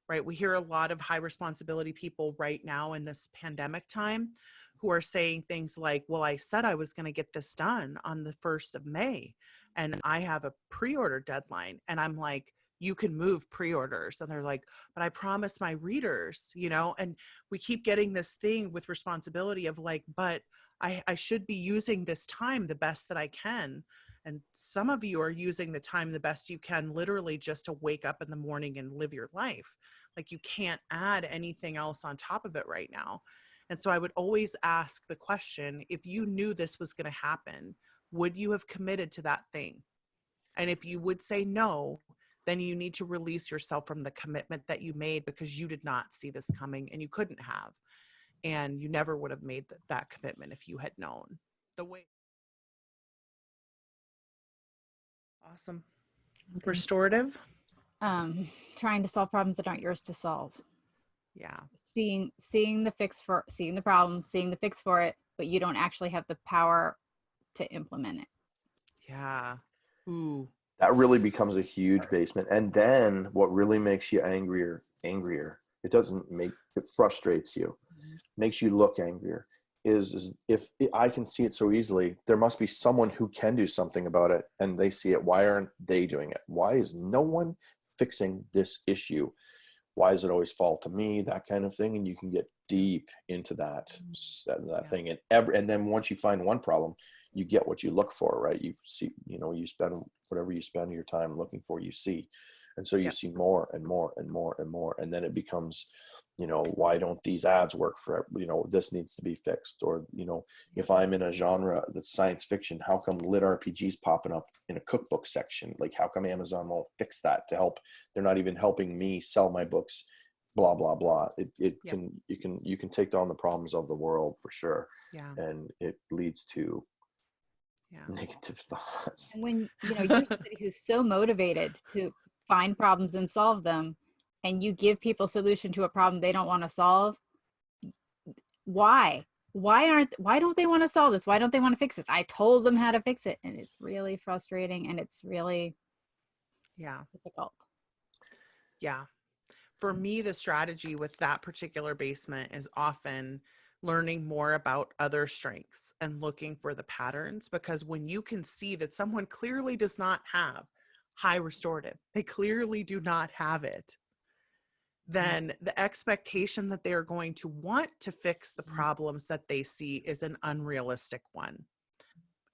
right? We hear a lot of high responsibility people right now in this pandemic time who are saying things like, well, I said I was going to get this done on the 1st of May, and I have a pre-order deadline. And I'm like, you can move pre-orders. And they're like, but I promised my readers, and we keep getting this thing with responsibility of like, but I should be using this time the best that I can. And some of you are using the time the best you can, literally just to wake up in the morning and live your life. Like, you can't add anything else on top of it right now. And so I would always ask the question, if you knew this was going to happen, would you have committed to that thing? And if you would say no, then you need to release yourself from the commitment that you made, because you did not see this coming and you couldn't have. And you never would have made that commitment if you had known the way. Awesome. Okay. Restorative. Trying to solve problems that aren't yours to solve. Yeah. Seeing the problem, seeing the fix for it, but you don't actually have the power to implement it. Yeah. Ooh. That really becomes a huge basement. And then what really makes you angrier, it frustrates you, makes you look angrier, is if I can see it so easily, there must be someone who can do something about it, and they see it. Why aren't they doing it? Why is no one fixing this issue? Why does it always fall to me? That kind of thing. And you can get deep into that thing. And then once you find one problem, you get what you look for, right? You spend whatever you spend your time looking for, you see. And so you see more and more and more and more. And then it becomes, why don't these ads work for, this needs to be fixed. Or, if I'm in a genre that's science fiction, how come lit RPGs popping up in a cookbook section? Like, how come Amazon won't fix that to help? They're not even helping me sell my books, blah, blah, blah. You can take down the problems of the world for sure. Yeah. And it leads to negative thoughts. And when you're somebody who's so motivated to find problems and solve them, and you give people a solution to a problem they don't want to solve, why don't they want to solve this? Why don't they want to fix this? I told them how to fix it. And it's really frustrating, and it's really difficult. Yeah. For me, the strategy with that particular basement is often learning more about other strengths and looking for the patterns, because when you can see that someone clearly does not have high restorative, they clearly do not have it, then the expectation that they are going to want to fix the problems that they see is an unrealistic one.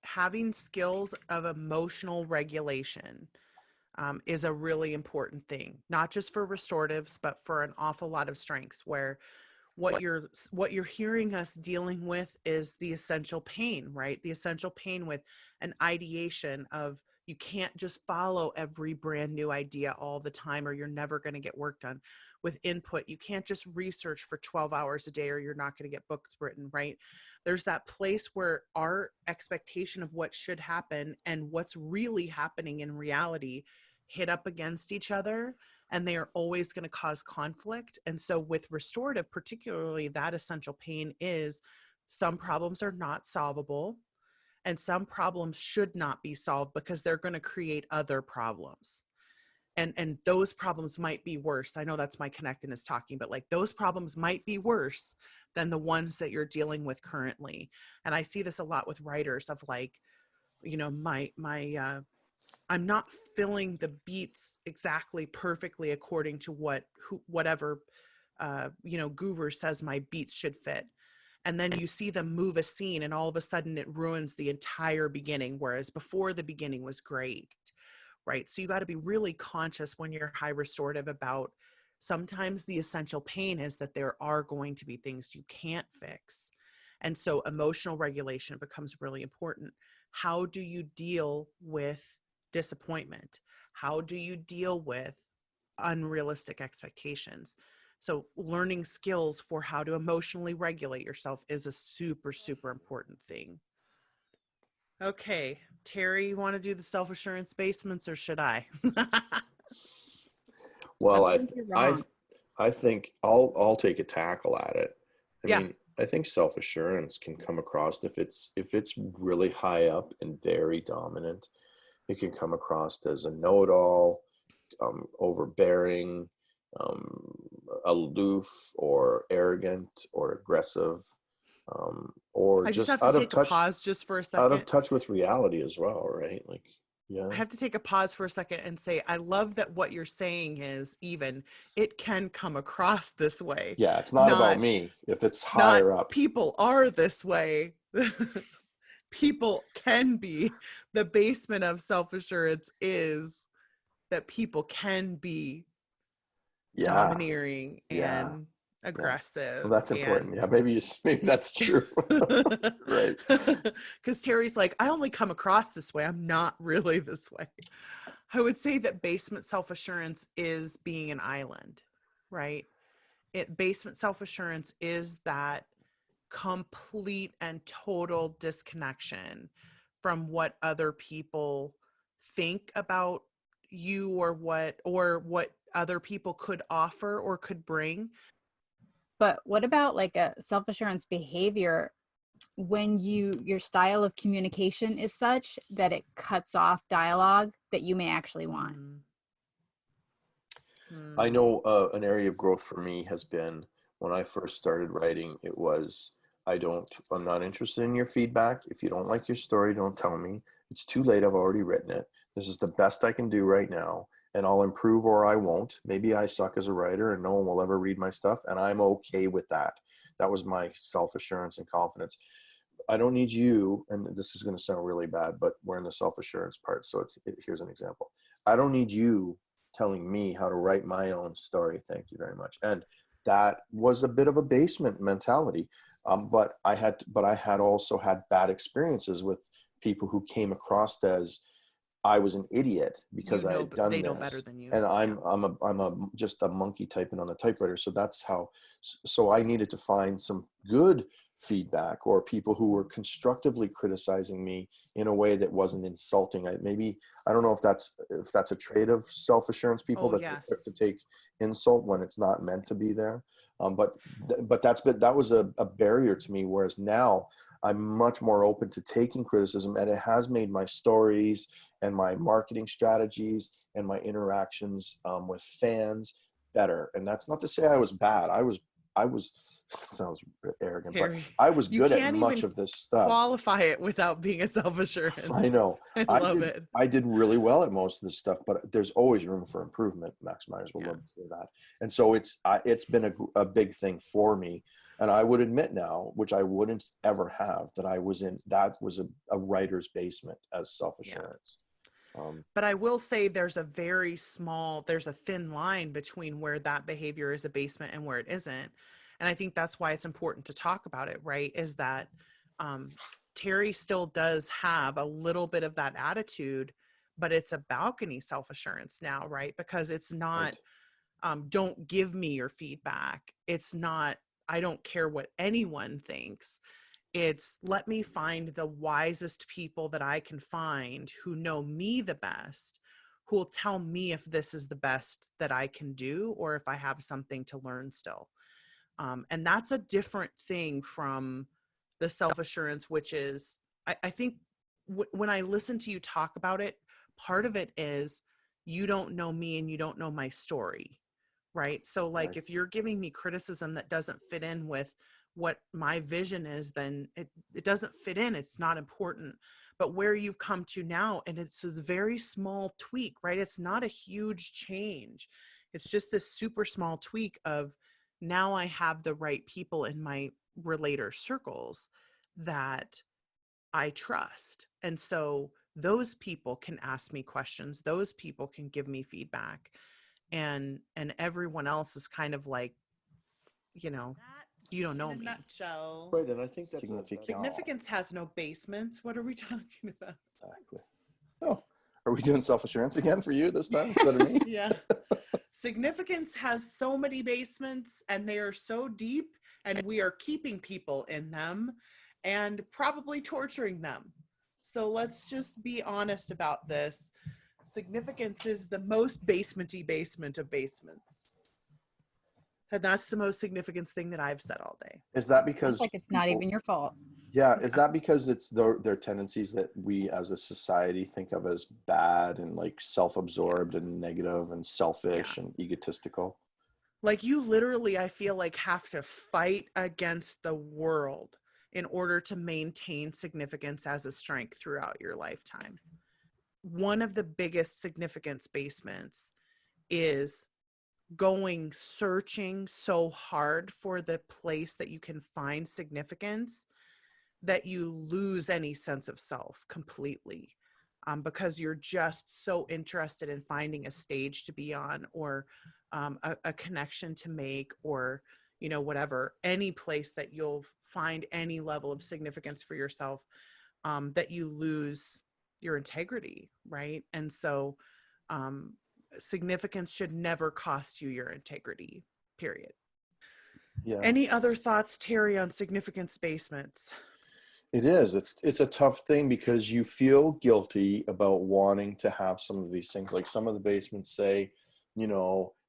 Having skills of emotional regulation is a really important thing, not just for restoratives, but for an awful lot of strengths, where what you're hearing us dealing with is the essential pain, right? The essential pain with an ideation of, you can't just follow every brand new idea all the time or you're never going to get work done. With input, you can't just research for 12 hours a day or you're not going to get books written, right? There's that place where our expectation of what should happen and what's really happening in reality hit up against each other, and they are always going to cause conflict. And so with restorative, particularly, that essential pain is some problems are not solvable and some problems should not be solved because they're going to create other problems. And those problems might be worse. I know that's my connectedness talking, but like those problems might be worse than the ones that you're dealing with currently. And I see this a lot with writers of like, you know, I'm not filling the beats exactly perfectly according to whatever guru says my beats should fit. And then you see them move a scene and all of a sudden it ruins the entire beginning, whereas before the beginning was great, right? So you got to be really conscious when you're high restorative about, sometimes the essential pain is that there are going to be things you can't fix. And so emotional regulation becomes really important. How do you deal with disappointment? How do you deal with unrealistic expectations? So learning skills for how to emotionally regulate yourself is a super, super important thing. Okay, Terry, you want to do the self-assurance basements or should I? Well, I think you're wrong. I think I'll take a tackle at it. I Yeah. mean, I think self-assurance can come across if it's really high up and very dominant. It can come across as a know-it-all, overbearing, aloof, or arrogant, or aggressive, or I just just have to take a pause just for a out of second. touch with reality as well, right? Like, yeah. I have to take a pause for a second and say, I love that what you're saying is even it can come across this way, Yeah, it's not about not me if it's not higher up. people are this way. People can be. The basement of self-assurance is that people can be Yeah, domineering yeah, and yeah. Well, aggressive that's important. and Yeah, maybe that's true. Right. because Terry's like, I only come across this way. I'm not really this way. I would say that basement self-assurance is being an island, right? Basement self-assurance is that complete and total disconnection from what other people think about you or what other people could offer or could bring. But what about like a self-assurance behavior when your style of communication is such that it cuts off dialogue that you may actually want? I know an area of growth for me has been when I first started writing, it was, I'm not interested in your feedback. If you don't like your story, don't tell me. It's too late. I've already written it. This is the best I can do right now. And I'll improve or I won't. Maybe I suck as a writer and no one will ever read my stuff. And I'm okay with that. That was my self-assurance and confidence. I don't need you, and this is going to sound really bad, but we're in the self-assurance part. So here's an example. I don't need you telling me how to write my own story. Thank you very much. And that was a bit of a basement mentality. But I had also had bad experiences with people who came across as I was an idiot because I had done They know better this. than you. And Yeah. I'm just a monkey typing on the typewriter. So that's how, so I needed to find some good feedback or people who were constructively criticizing me in a way that wasn't insulting. I don't know if that's a trait of self-assurance people, Oh, that they're quick yes. to take insult when it's not meant to be there. But that was a barrier to me. Whereas now I'm much more open to taking criticism, and it has made my stories and my marketing strategies and my interactions with fans better. And that's not to say I was bad. I was sounds arrogant, but Harry, I was you good at can't much even of this stuff. qualify it without being a self-assurance. I know. I I love did, it. I did really well at most of this stuff, but there's always room for improvement. Max Myers will Yeah. love to hear that. And so it's been a big thing for me. And I would admit now, which I wouldn't ever have, that that was a writer's basement as self-assurance. But I will say there's a thin line between where that behavior is a basement and where it isn't. And I think that's why it's important to talk about it, right? Is that Terry still does have a little bit of that attitude, but it's a balcony self-assurance now, right? Because it's not, Right. Don't give me your feedback. It's not, I don't care what anyone thinks. It's let me find the wisest people that I can find who know me the best, who will tell me if this is the best that I can do or if I have something to learn still. And that's a different thing from the self-assurance, which is, I think when I listen to you talk about it, part of it is you don't know me and you don't know my story, right? So like Right. if you're giving me criticism that doesn't fit in with what my vision is, then it doesn't fit in. It's not important. But where you've come to now, and it's this very small tweak, right? It's not a huge change. It's just this super small tweak of now I have the right people in my relator circles that I trust. And so those people can ask me questions. Those people can give me feedback. And everyone else is kind of like, you know, you don't know In a me. nutshell. Right. And I think that's Significance has no basements. What are we talking about? Exactly. Oh, are we doing self-assurance again for you this time instead of me? Yeah. Significance has so many basements and they are so deep, and we are keeping people in them and probably torturing them. So let's just be honest about this. Significance is the most basementy basement of basements. And that's the most significance thing that I've said all day. Is that Sounds because like it's not even your fault. Yeah, is that because it's their tendencies that we as a society think of as bad and like self-absorbed and negative and selfish and egotistical? Like you literally, I feel like, have to fight against the world in order to maintain significance as a strength throughout your lifetime. One of the biggest significance basements is searching so hard for the place that you can find significance that you lose any sense of self completely, because you're just so interested in finding a stage to be on, or a connection to make, or whatever, any place that you'll find any level of significance for yourself, that you lose your integrity, right? And so significance should never cost you your integrity, period. Yeah. Any other thoughts, Terry, on significance basements? It is. It's a tough thing because you feel guilty about wanting to have some of these things. Like some of the basements say,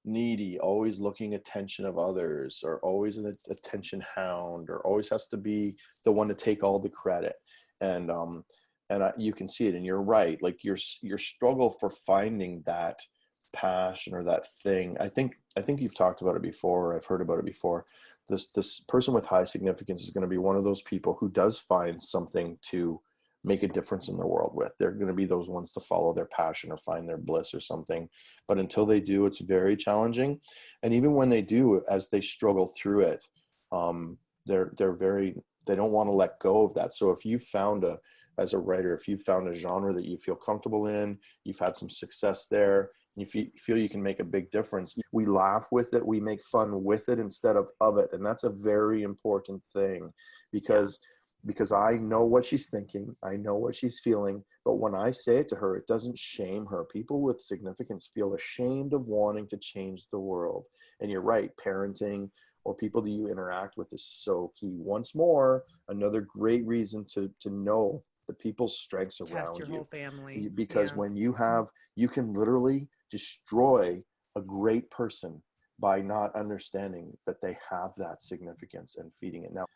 needy, always looking attention of others, or always an attention hound, or always has to be the one to take all the credit. And you can see it, and you're right. Like your struggle for finding that passion or that thing. I think you've talked about it before. Or I've heard about it before. This person with high significance is going to be one of those people who does find something to make a difference in the world with. They're going to be those ones to follow their passion or find their bliss or something. But until they do, it's very challenging. And even when they do, as they struggle through it, they don't want to let go of that. So if you found as a writer, if you found a genre that you feel comfortable in, you've had some success there, and you feel you can make a big difference, we laugh with it, we make fun with it instead of it. And that's a very important thing, because I know what she's thinking, I know what she's feeling, but when I say it to her, it doesn't shame her. People with significance feel ashamed of wanting to change the world. And you're right, parenting or people that you interact with is so key. Once more, another great reason to know the people's strengths Test around your you. whole family. Because Yeah. when you can literally destroy a great person by not understanding that they have that significance and feeding it. Now,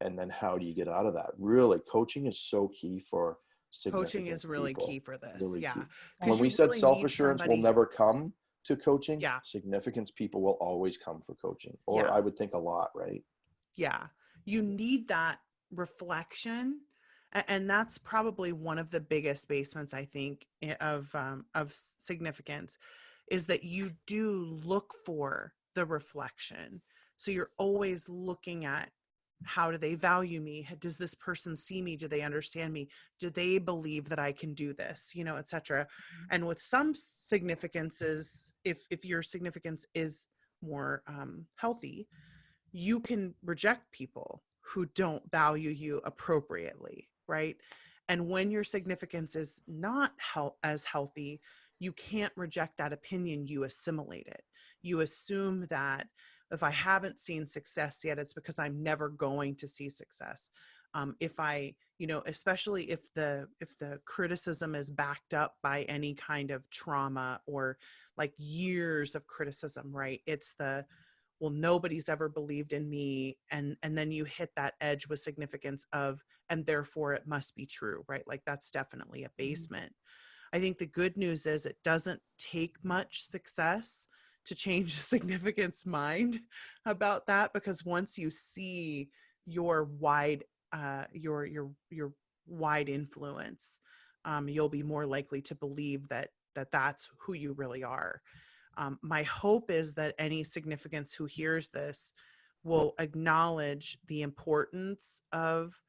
and then how do you get out of that? Really, coaching is so key for Coaching significant is really people. key for this. Really Yeah. key. Because When we you said really need self-assurance will somebody. never come to coaching, Yeah. significance people will always come for coaching, or Yeah. I would think a lot, right? Yeah. You need that reflection. And that's probably one of the biggest basements, I think, of significance, is that you do look for the reflection. So you're always looking at, how do they value me? Does this person see me? Do they understand me? Do they believe that I can do this? You know, etc. And with some significances, if your significance is more healthy, you can reject people who don't value you appropriately, right? And when your significance is not as healthy, you can't reject that opinion, you assimilate it. You assume that if I haven't seen success yet, it's because I'm never going to see success. If I, especially if the criticism is backed up by any kind of trauma or like years of criticism, right? It's the, well, nobody's ever believed in me, and then you hit that edge with significance of, and therefore it must be true, right? Like that's definitely a basement. I think the good news is it doesn't take much success to change the significance mind about that, because once you see your wide your wide influence, you'll be more likely to believe that that's who you really are. My hope is that any significance who hears this will acknowledge the importance of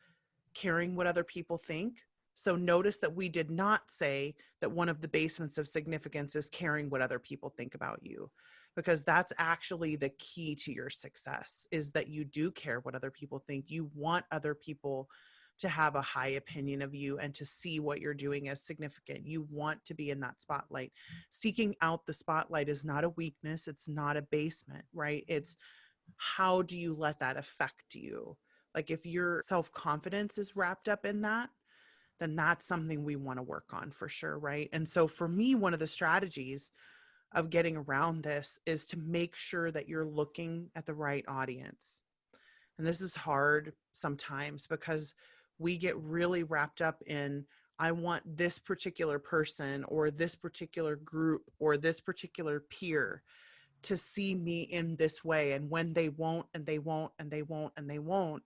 caring what other people think. So notice that we did not say that one of the basements of significance is caring what other people think about you, because that's actually the key to your success, is that you do care what other people think. You want other people to have a high opinion of you and to see what you're doing as significant. You want to be in that spotlight. Seeking out the spotlight is not a weakness. It's not a basement, right? It's, how do you let that affect you? Like if your self-confidence is wrapped up in that, then that's something we want to work on for sure, right? And so for me, one of the strategies of getting around this is to make sure that you're looking at the right audience. And this is hard sometimes because we get really wrapped up in, I want this particular person or this particular group or this particular peer to see me in this way. And when they won't, and they won't, and they won't, and they won't,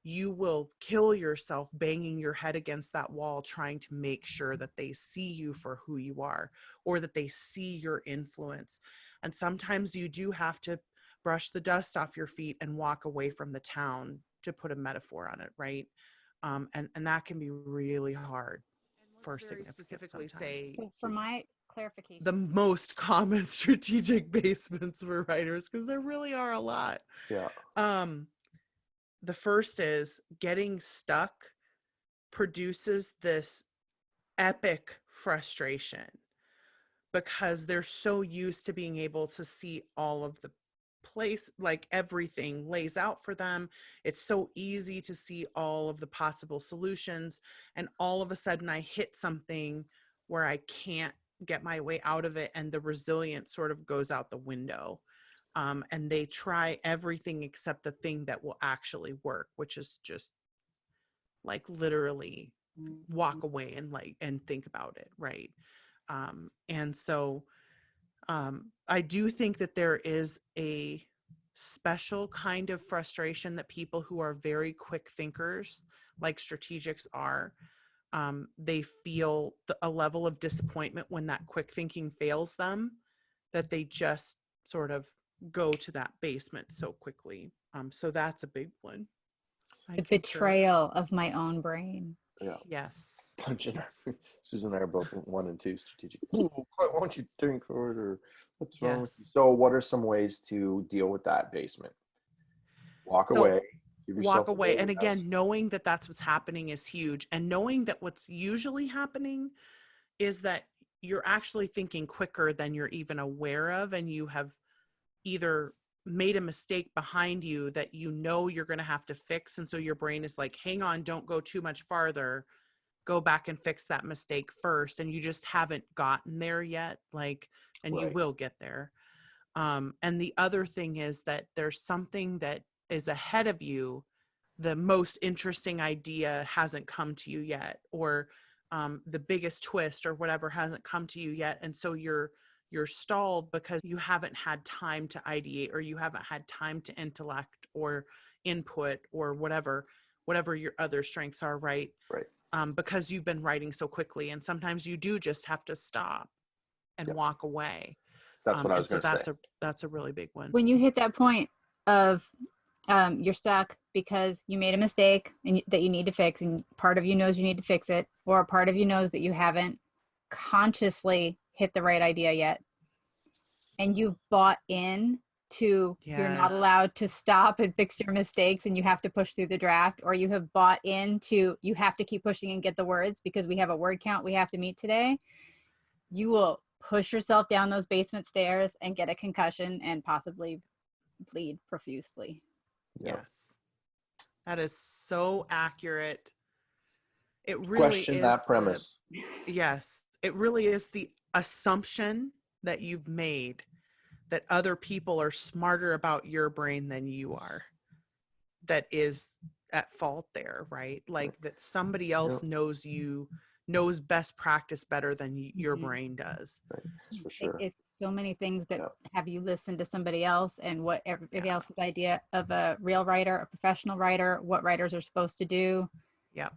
you will kill yourself banging your head against that wall, trying to make sure that they see you for who you are, or that they see your influence. And sometimes you do have to brush the dust off your feet and walk away from the town, to put a metaphor on it, right? And that can be really hard for significance sometimes. Say, So for my clarification, the most common strategic basements for writers, because there really are a lot. Yeah. The first is getting stuck produces this epic frustration because they're so used to being able to see all of the place, like everything lays out for them. It's so easy to see all of the possible solutions. And all of a sudden I hit something where I can't get my way out of it. And the resilience sort of goes out the window. And they try everything except the thing that will actually work, which is just like literally walk away and think about it, right? And so I do think that there is a special kind of frustration that people who are very quick thinkers, like strategics, are. They feel a level of disappointment when that quick thinking fails them, that they just sort of go to that basement so quickly. So that's a big one. the betrayal of my own brain. Yeah. Yes. Punching her. Susan and I are both 1 and 2 strategic. Ooh, why won't you think harder? What's wrong with you? So what are some ways to deal with that basement? Walk away. Give yourself Walk away. And again, rest. knowing that that's what's happening is huge. And knowing that what's usually happening is that you're actually thinking quicker than you're even aware of. And you have either made a mistake behind you that you know you're going to have to fix. And so your brain is like, hang on, don't go too much farther. Go back and fix that mistake first. And you just haven't gotten there yet. And you will get there. And the other thing is that there's something that is ahead of you. The most interesting idea hasn't come to you yet, or the biggest twist or whatever hasn't come to you yet. And so you're stalled because you haven't had time to ideate, or you haven't had time to intellect or input or whatever your other strengths are, right? Right. Because you've been writing so quickly. And sometimes you do just have to stop and Yep. walk away. That's what I was and so going to say. that's a really big one. When you hit that point of you're stuck because you made a mistake and that you need to fix, and part of you knows you need to fix it, or a part of you knows that you haven't consciously hit the right idea yet, and you've bought in to you're not Yes. allowed to stop and fix your mistakes and you have to push through the draft, or you have bought into you have to keep pushing and get the words because we have a word count we have to meet today, you will push yourself down those basement stairs and get a concussion and possibly bleed profusely. Yep. Yes. That is so accurate. It really Question is that premise. Yes. It really is the assumption that you've made that other people are smarter about your brain than you are that is at fault there, right? Like that somebody else knows best practice better than your brain does. Right. That's for sure. It's so many things that have you listened to somebody else and what everybody else's idea of a real writer, a professional writer, what writers are supposed to do. Yep.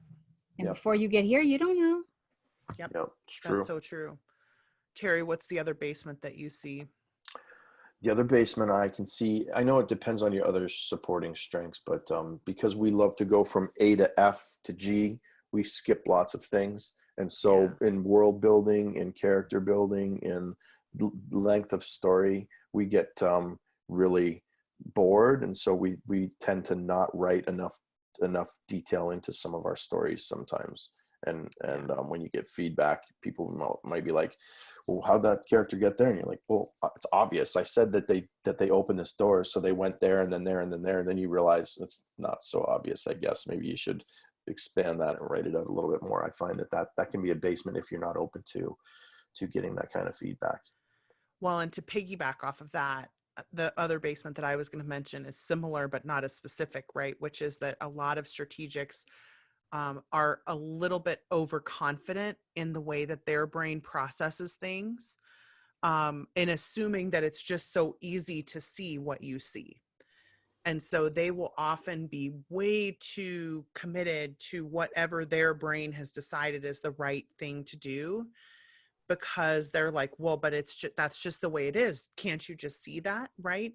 And before you get here, you don't know. Yep. It's true. That's so true. Terry, what's the other basement that you see? The other basement I can see, I know it depends on your other supporting strengths, but because we love to go from A to F to G, we skip lots of things. And so in world building, in character building, in length of story, we get really bored. And so we tend to not write enough detail into some of our stories sometimes. And when you get feedback, people might be like, well, how'd that character get there? And you're like, well, it's obvious. I said that they opened this door, so they went there and then there and then there. And then you realize it's not so obvious, I guess. Maybe you should expand that and write it out a little bit more. I find that can be a basement if you're not open to getting that kind of feedback. Well, and to piggyback off of that, the other basement that I was going to mention is similar, but not as specific, right? Which is that a lot of strategics are a little bit overconfident in the way that their brain processes things, and assuming that it's just so easy to see what you see. And so they will often be way too committed to whatever their brain has decided is the right thing to do, because they're like, well, but that's just the way it is. Can't you just see that? Right.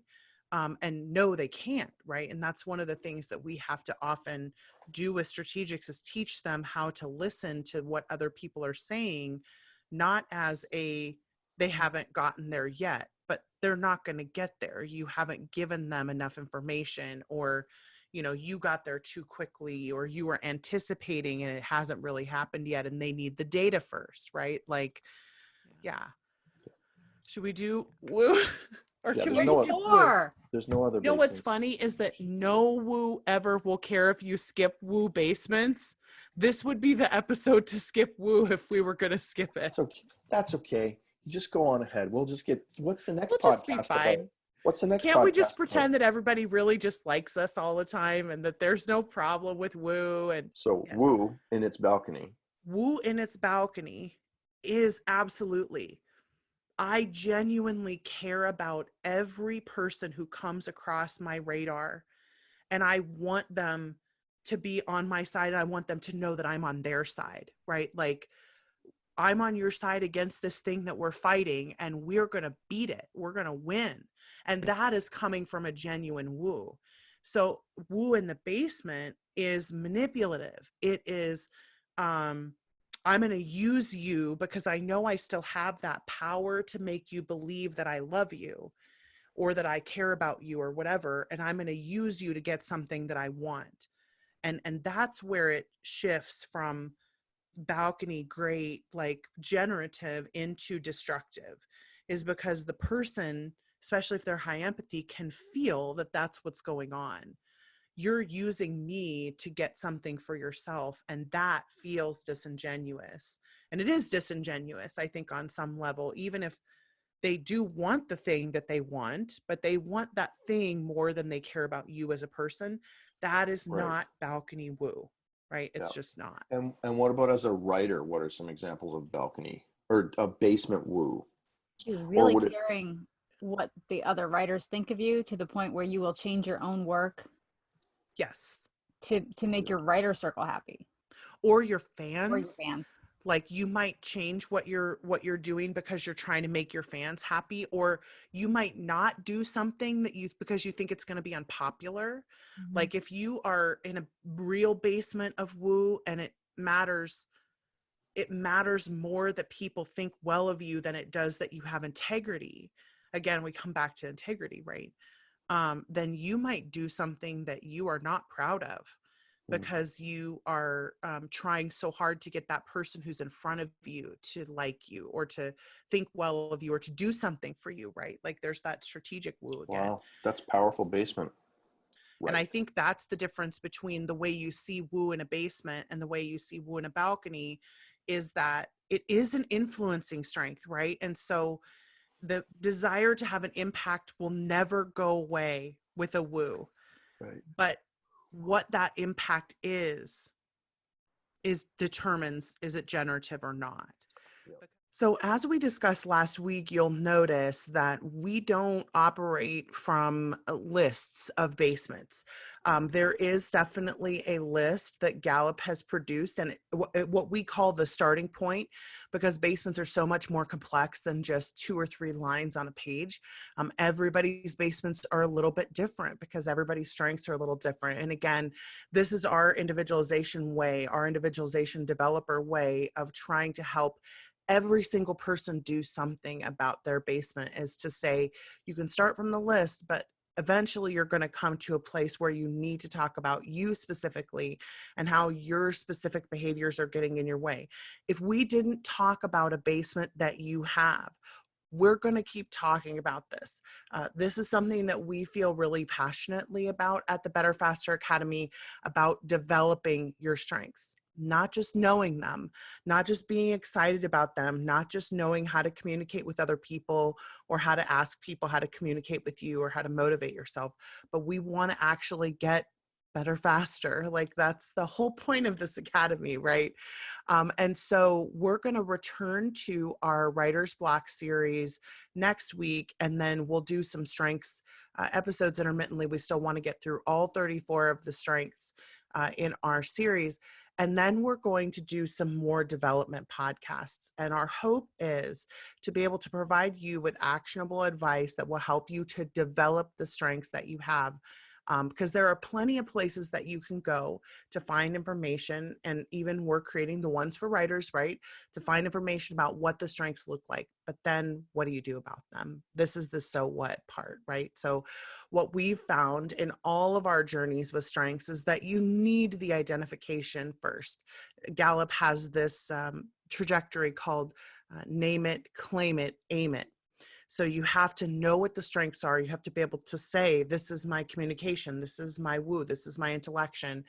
And no, they can't. Right. And that's one of the things that we have to often do with strategics is teach them how to listen to what other people are saying, not as they haven't gotten there yet, but they're not going to get there. You haven't given them enough information, or, you got there too quickly, or you were anticipating and it hasn't really happened yet. And they need the data first. Right. Like, yeah. Should we do woo? Or can we skip woo? There's no other. You know what's funny is that no woo ever will care if you skip woo basements. This would be the episode to skip woo if we were going to skip it. That's okay. You just go on ahead. We'll just get, what's the next We'll podcast just be fine. about? What's the next Can't podcast we just about? pretend that everybody really just likes us all the time and that there's no problem with woo? And so woo in its balcony. Woo in its balcony is absolutely, I genuinely care about every person who comes across my radar, and I want them to be on my side. And I want them to know that I'm on their side, right? Like, I'm on your side against this thing that we're fighting, and we're going to beat it. We're going to win. And that is coming from a genuine woo. So woo in the basement is manipulative. It is, I'm going to use you because I know I still have that power to make you believe that I love you or that I care about you or whatever. And I'm going to use you to get something that I want. And that's where it shifts from balcony, great, like generative, into destructive, is because the person, especially if they're high empathy, can feel that that's what's going on. You're using me to get something for yourself, and that feels disingenuous. And it is disingenuous, I think, on some level, even if they do want the thing that they want, but they want that thing more than they care about you as a person. That is not balcony woo. right? It's Yeah. just not. And what about as a writer? What are some examples of balcony or a basement woo? Is Or really would it? caring what the other writers think of you to the point where you will change your own work Yes. to make your writer circle happy Or your or your fans. fans. Like you might change what you're doing because you're trying to make your fans happy, or you might not do something that you because you think it's going to be unpopular. Like if you are in a real basement of woo and it matters more that people think well of you than it does that you have integrity. Again, we come back to integrity, right? Then you might do something that you are not proud of because you are trying so hard to get that person who's in front of you to like you or to think well of you or to do something for you, right? Like there's that strategic woo again. Wow, that's powerful basement. And I Right. think that's the difference between the way you see woo in a basement and the way you see woo in a balcony, is that it is an influencing strength, right? And so the desire to have an impact will never go away with a woo. Right. But what that impact is determines, is it generative or not? Yep. So as we discussed last week, you'll notice that we don't operate from lists of basements. There is definitely a list that Gallup has produced, and what we call the starting point, because basements are so much more complex than just 2 or 3 lines on a page. Everybody's basements are a little bit different because everybody's strengths are a little different. And again, this is our individualization way, our individualization developer way of trying to help every single person do something about their basement, is to say you can start from the list, but eventually you're going to come to a place where you need to talk about you specifically and how your specific behaviors are getting in your way. If we didn't talk about a basement that you have, we're going to keep talking about this. This is something that we feel really passionately about at the Better Faster Academy, about developing your strengths, not just knowing them, not just being excited about them, not just knowing how to communicate with other people or how to ask people how to communicate with you or how to motivate yourself, but we want to actually get better faster. Like that's the whole point of this academy, right? And so we're going to return to our writer's block series next week, and then we'll do some strengths episodes intermittently. We still want to get through all 34 of the strengths in our series. And then we're going to do some more development podcasts. And our hope is to be able to provide you with actionable advice that will help you to develop the strengths that you have. Because there are plenty of places that you can go to find information, and even we're creating the ones for writers, right? To find information about what the strengths look like. But then what do you do about them? This is the so what part, right? So what we've found in all of our journeys with strengths is that you need the identification first. Gallup has this trajectory called name it, claim it, aim it. So you have to know what the strengths are. You have to be able to say, this is my communication, this is my woo, this is my intellection.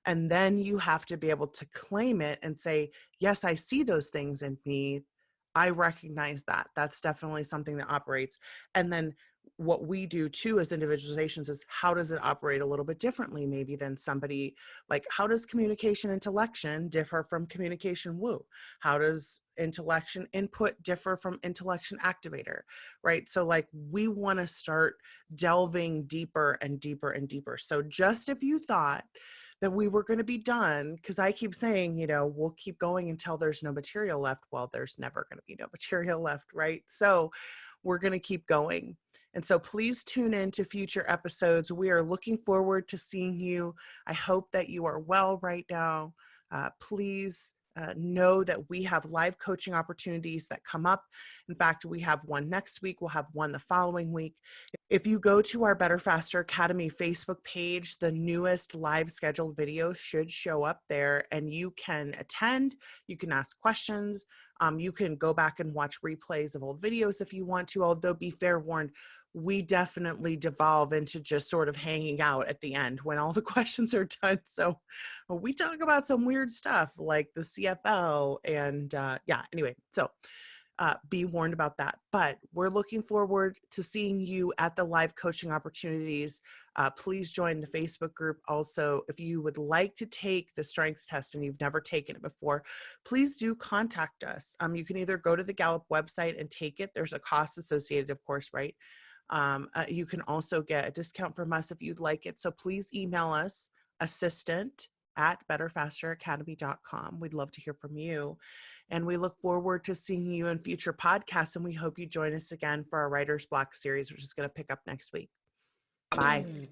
And then you have to be able to claim it and say, yes, I see those things in me. I recognize that. That's definitely something that operates. And then what we do too as individualizations is, how does it operate a little bit differently maybe than somebody, like how does communication intellection differ from communication woo? How does intellection input differ from intellection activator, right? So like we want to start delving deeper and deeper and deeper. So just if you thought that we were going to be done, because I keep saying, you know, we'll keep going until there's no material left. Well, there's never going to be no material left, right? So we're going to keep going. And so please tune in to future episodes. We are looking forward to seeing you. I hope that you are well right now. Please know that we have live coaching opportunities that come up. In fact, we have one next week. We'll have one the following week. If you go to our Better Faster Academy Facebook page, the newest live scheduled videos should show up there, and you can attend, you can ask questions, you can go back and watch replays of old videos if you want to, although be fair warned, we definitely devolve into just sort of hanging out at the end when all the questions are done. So we talk about some weird stuff like the CFL and yeah, anyway, so be warned about that. But we're looking forward to seeing you at the live coaching opportunities. Please join the Facebook group. Also, if you would like to take the strengths test and you've never taken it before, please do contact us. You can either go to the Gallup website and take it. There's a cost associated, of course, right? You can also get a discount from us if you'd like it. So please email us, assistant@betterfasteracademy.com. We'd love to hear from you. And we look forward to seeing you in future podcasts. And we hope you join us again for our Writer's Block series, which is going to pick up next week. Bye.